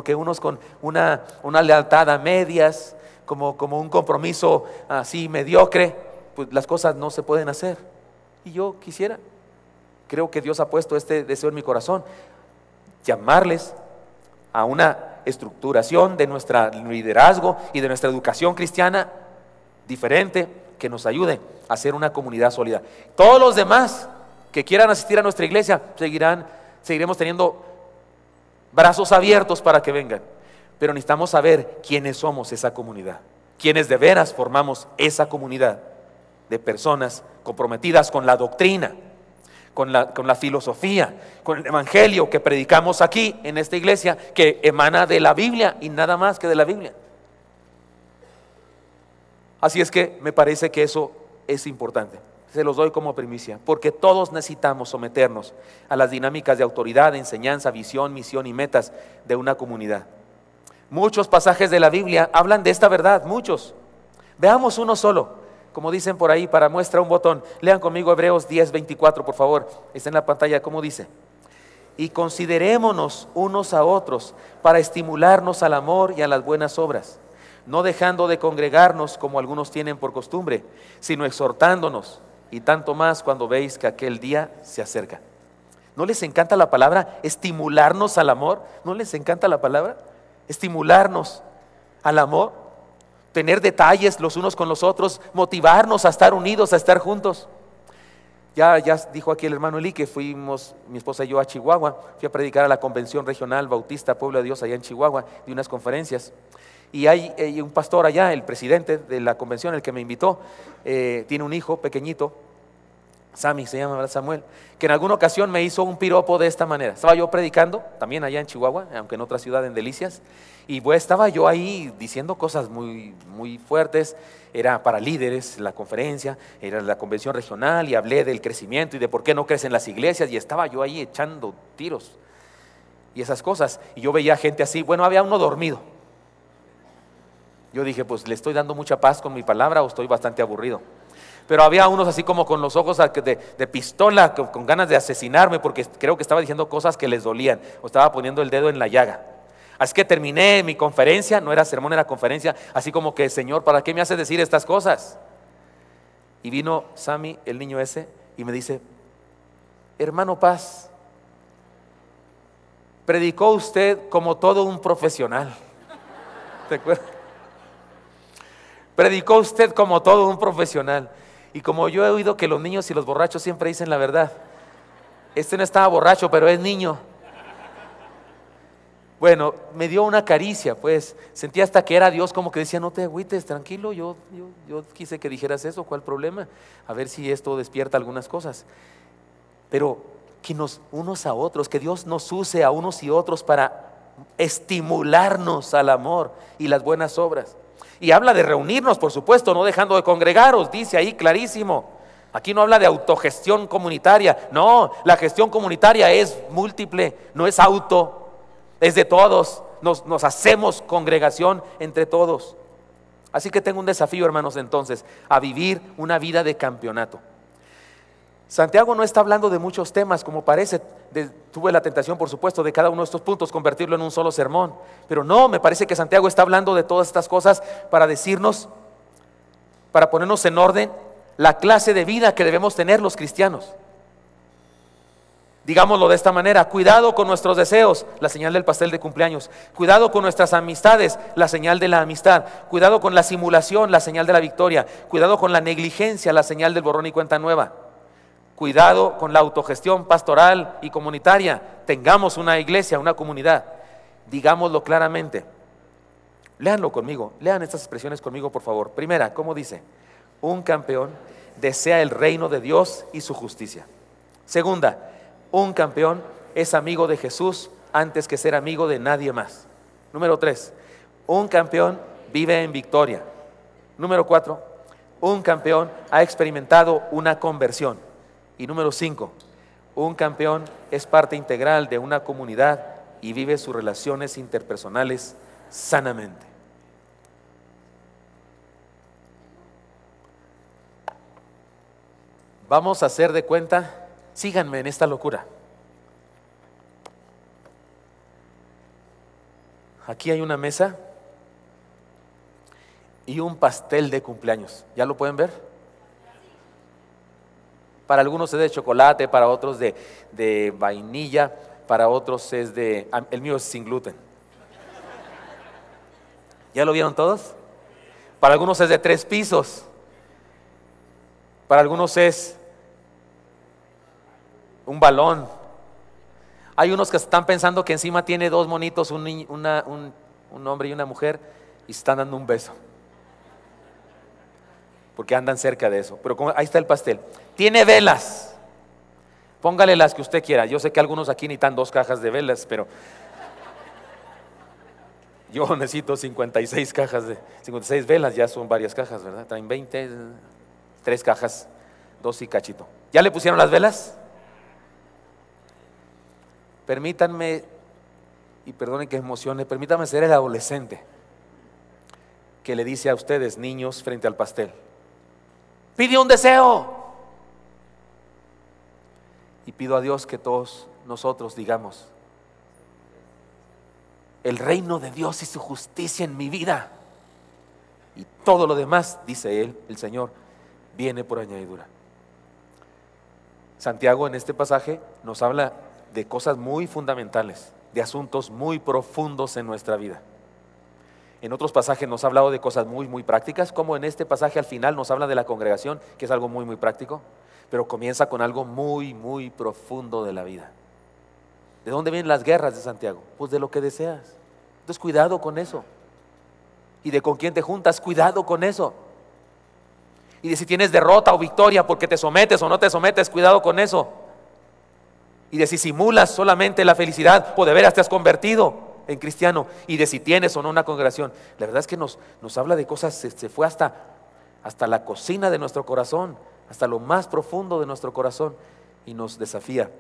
que unos con una lealtad a medias, como un compromiso así mediocre, pues las cosas no se pueden hacer. Y yo creo que Dios ha puesto este deseo en mi corazón, llamarles a una estructuración de nuestro liderazgo y de nuestra educación cristiana diferente, que nos ayude a ser una comunidad sólida. Todos los demás que quieran asistir a nuestra iglesia seguiremos teniendo brazos abiertos para que vengan, pero necesitamos saber quiénes somos esa comunidad, quiénes de veras formamos esa comunidad de personas comprometidas con la doctrina, con la filosofía, con el evangelio que predicamos aquí en esta iglesia, que emana de la Biblia y nada más que de la Biblia. Así es que me parece que eso es importante. Se los doy como primicia, porque todos necesitamos someternos a las dinámicas de autoridad, de enseñanza, visión, misión y metas de una comunidad. Muchos pasajes de la Biblia hablan de esta verdad, muchos. Veamos uno solo, como dicen por ahí, para muestra un botón. Lean conmigo Hebreos 10:24, por favor. Está en la pantalla, ¿cómo dice? Y considerémonos unos a otros para estimularnos al amor y a las buenas obras, no dejando de congregarnos como algunos tienen por costumbre, sino exhortándonos, y tanto más cuando veis que aquel día se acerca. ¿No les encanta la palabra estimularnos al amor? ¿No les encanta la palabra? Estimularnos al amor, tener detalles los unos con los otros, motivarnos a estar unidos, a estar juntos. Ya dijo aquí el hermano Eli que fuimos, mi esposa y yo, a Chihuahua. Fui a predicar a la Convención Regional Bautista Pueblo de Dios allá en Chihuahua, de unas conferencias. Y hay un pastor allá, el presidente de la convención, el que me invitó, tiene un hijo pequeñito, Sammy se llama, Samuel, que en alguna ocasión me hizo un piropo de esta manera. Estaba yo predicando, también allá en Chihuahua, aunque en otra ciudad, en Delicias, y pues estaba yo ahí diciendo cosas muy, muy fuertes. Era para líderes la conferencia, era la convención regional, y hablé del crecimiento y de por qué no crecen las iglesias, y estaba yo ahí echando tiros y esas cosas, y yo veía gente así. Bueno, había uno dormido. Yo dije, pues le estoy dando mucha paz con mi palabra o estoy bastante aburrido. Pero había unos así como con los ojos de pistola, con ganas de asesinarme, porque creo que estaba diciendo cosas que les dolían o estaba poniendo el dedo en la llaga. Así que terminé mi conferencia, no era sermón, era conferencia, así como que, Señor, ¿para qué me haces decir estas cosas? Y vino Sammy, el niño ese, y me dice, hermano Paz, predicó usted como todo un profesional. ¿Te acuerdas? Predicó usted como todo un profesional. Y como yo he oído que los niños y los borrachos siempre dicen la verdad, este no estaba borracho, pero es niño. Bueno, me dio una caricia, pues sentí hasta que era Dios, como que decía, no te agüites, tranquilo, yo quise que dijeras eso, ¿cuál problema? A ver si esto despierta algunas cosas. Pero que unos a otros, que Dios nos use a unos y otros para estimularnos al amor y las buenas obras. Y habla de reunirnos, por supuesto, no dejando de congregaros, dice ahí clarísimo. Aquí no habla de autogestión comunitaria, no, la gestión comunitaria es múltiple, no es auto. Es de todos, nos hacemos congregación entre todos. Así que tengo un desafío, hermanos, entonces, a vivir una vida de campeonato. Santiago no está hablando de muchos temas, como parece. Tuve la tentación, por supuesto, de cada uno de estos puntos convertirlo en un solo sermón. Pero no, me parece que Santiago está hablando de todas estas cosas para decirnos, para ponernos en orden, la clase de vida que debemos tener los cristianos. Digámoslo de esta manera: cuidado con nuestros deseos, la señal del pastel de cumpleaños. Cuidado con nuestras amistades, la señal de la amistad. Cuidado con la simulación, la señal de la victoria. Cuidado con la negligencia, la señal del borrón y cuenta nueva. Cuidado con la autogestión pastoral y comunitaria. Tengamos una iglesia, una comunidad. Digámoslo claramente. Léanlo conmigo, lean estas expresiones conmigo, por favor. Primera, ¿cómo dice? Un campeón desea el reino de Dios y su justicia. Segunda, un campeón es amigo de Jesús antes que ser amigo de nadie más. Número 3, un campeón vive en victoria. Número 4, un campeón ha experimentado una conversión. Y número 5, un campeón es parte integral de una comunidad y vive sus relaciones interpersonales sanamente. Vamos a hacer de cuenta. Síganme en esta locura. Aquí hay una mesa y un pastel de cumpleaños. ¿Ya lo pueden ver? Para algunos es de chocolate, para otros de vainilla, para otros es el mío es sin gluten. ¿Ya lo vieron todos? Para algunos es de 3 pisos. Para algunos es un balón. Hay unos que están pensando que encima tiene 2 monitos, un hombre y una mujer, y se están dando un beso, porque andan cerca de eso. Pero ahí está el pastel. Tiene velas. Póngale las que usted quiera. Yo sé que algunos aquí necesitan 2 cajas de velas, pero yo necesito 56 velas, ya son varias cajas, ¿verdad? Traen 20, 3 cajas, 2 y cachito. ¿Ya le pusieron las velas? Permítanme, y perdonen que emocione, permítanme ser el adolescente que le dice a ustedes, niños, frente al pastel: pide un deseo. Y pido a Dios que todos nosotros digamos: el reino de Dios y su justicia en mi vida, y todo lo demás, dice Él, el Señor, viene por añadidura. Santiago en este pasaje nos habla de cosas muy fundamentales, de asuntos muy profundos en nuestra vida. En otros pasajes nos ha hablado de cosas muy, muy prácticas, como en este pasaje al final nos habla de la congregación, que es algo muy, muy práctico, pero comienza con algo muy, muy profundo de la vida. ¿De dónde vienen las guerras de Santiago? Pues de lo que deseas. Entonces cuidado con eso. Y de con quién te juntas, cuidado con eso. Y de si tienes derrota o victoria porque te sometes o no te sometes, cuidado con eso. Y de si simulas solamente la felicidad o de veras te has convertido en cristiano, y de si tienes o no una congregación. La verdad es que nos habla de cosas, se fue hasta la cocina de nuestro corazón, hasta lo más profundo de nuestro corazón, y nos desafía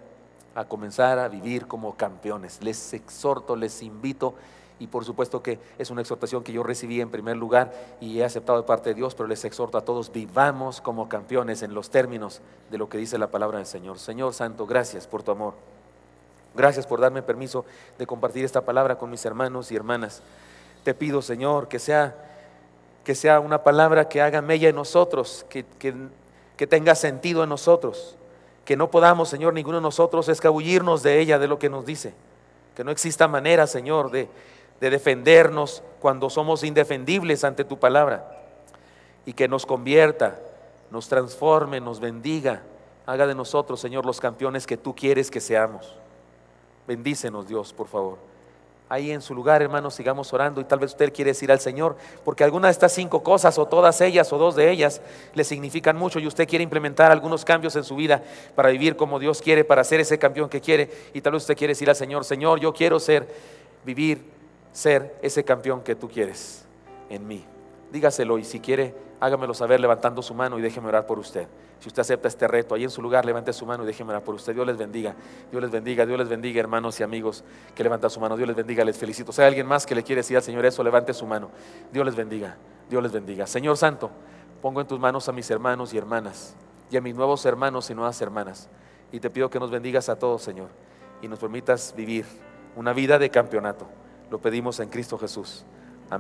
a comenzar a vivir como campeones. Les exhorto, les invito, y por supuesto que es una exhortación que yo recibí en primer lugar y he aceptado de parte de Dios, pero les exhorto a todos: vivamos como campeones en los términos de lo que dice la palabra del Señor. Señor Santo, gracias por tu amor. Gracias por darme permiso de compartir esta palabra con mis hermanos y hermanas. Te pido, Señor, que sea una palabra que haga mella en nosotros, que tenga sentido en nosotros, que no podamos, Señor, ninguno de nosotros escabullirnos de ella, de lo que nos dice, Que no exista manera, Señor, de defendernos cuando somos indefendibles ante tu palabra. Y que nos convierta, nos transforme, nos bendiga. Haga de nosotros, Señor, los campeones que tú quieres que seamos. Bendícenos, Dios, por favor. Ahí en su lugar, hermanos, sigamos orando, y tal vez usted quiere decir al Señor, porque alguna de estas 5 cosas, o todas ellas, o 2 de ellas, le significan mucho, y usted quiere implementar algunos cambios en su vida para vivir como Dios quiere, para ser ese campeón que quiere, y tal vez usted quiere decir al Señor, Señor, yo quiero ser ese campeón que tú quieres en mí. Dígaselo, y si quiere, hágamelo saber levantando su mano y déjeme orar por usted. Si usted acepta este reto, ahí en su lugar, levante su mano y déjeme orar por usted. Dios les bendiga, Dios les bendiga, Dios les bendiga, hermanos y amigos que levantan su mano. Dios les bendiga, les felicito. Si hay alguien más que le quiere decir al Señor eso, levante su mano. Dios les bendiga, Dios les bendiga. Señor Santo, pongo en tus manos a mis hermanos y hermanas, y a mis nuevos hermanos y nuevas hermanas, y te pido que nos bendigas a todos, Señor, y nos permitas vivir una vida de campeonato. Lo pedimos en Cristo Jesús.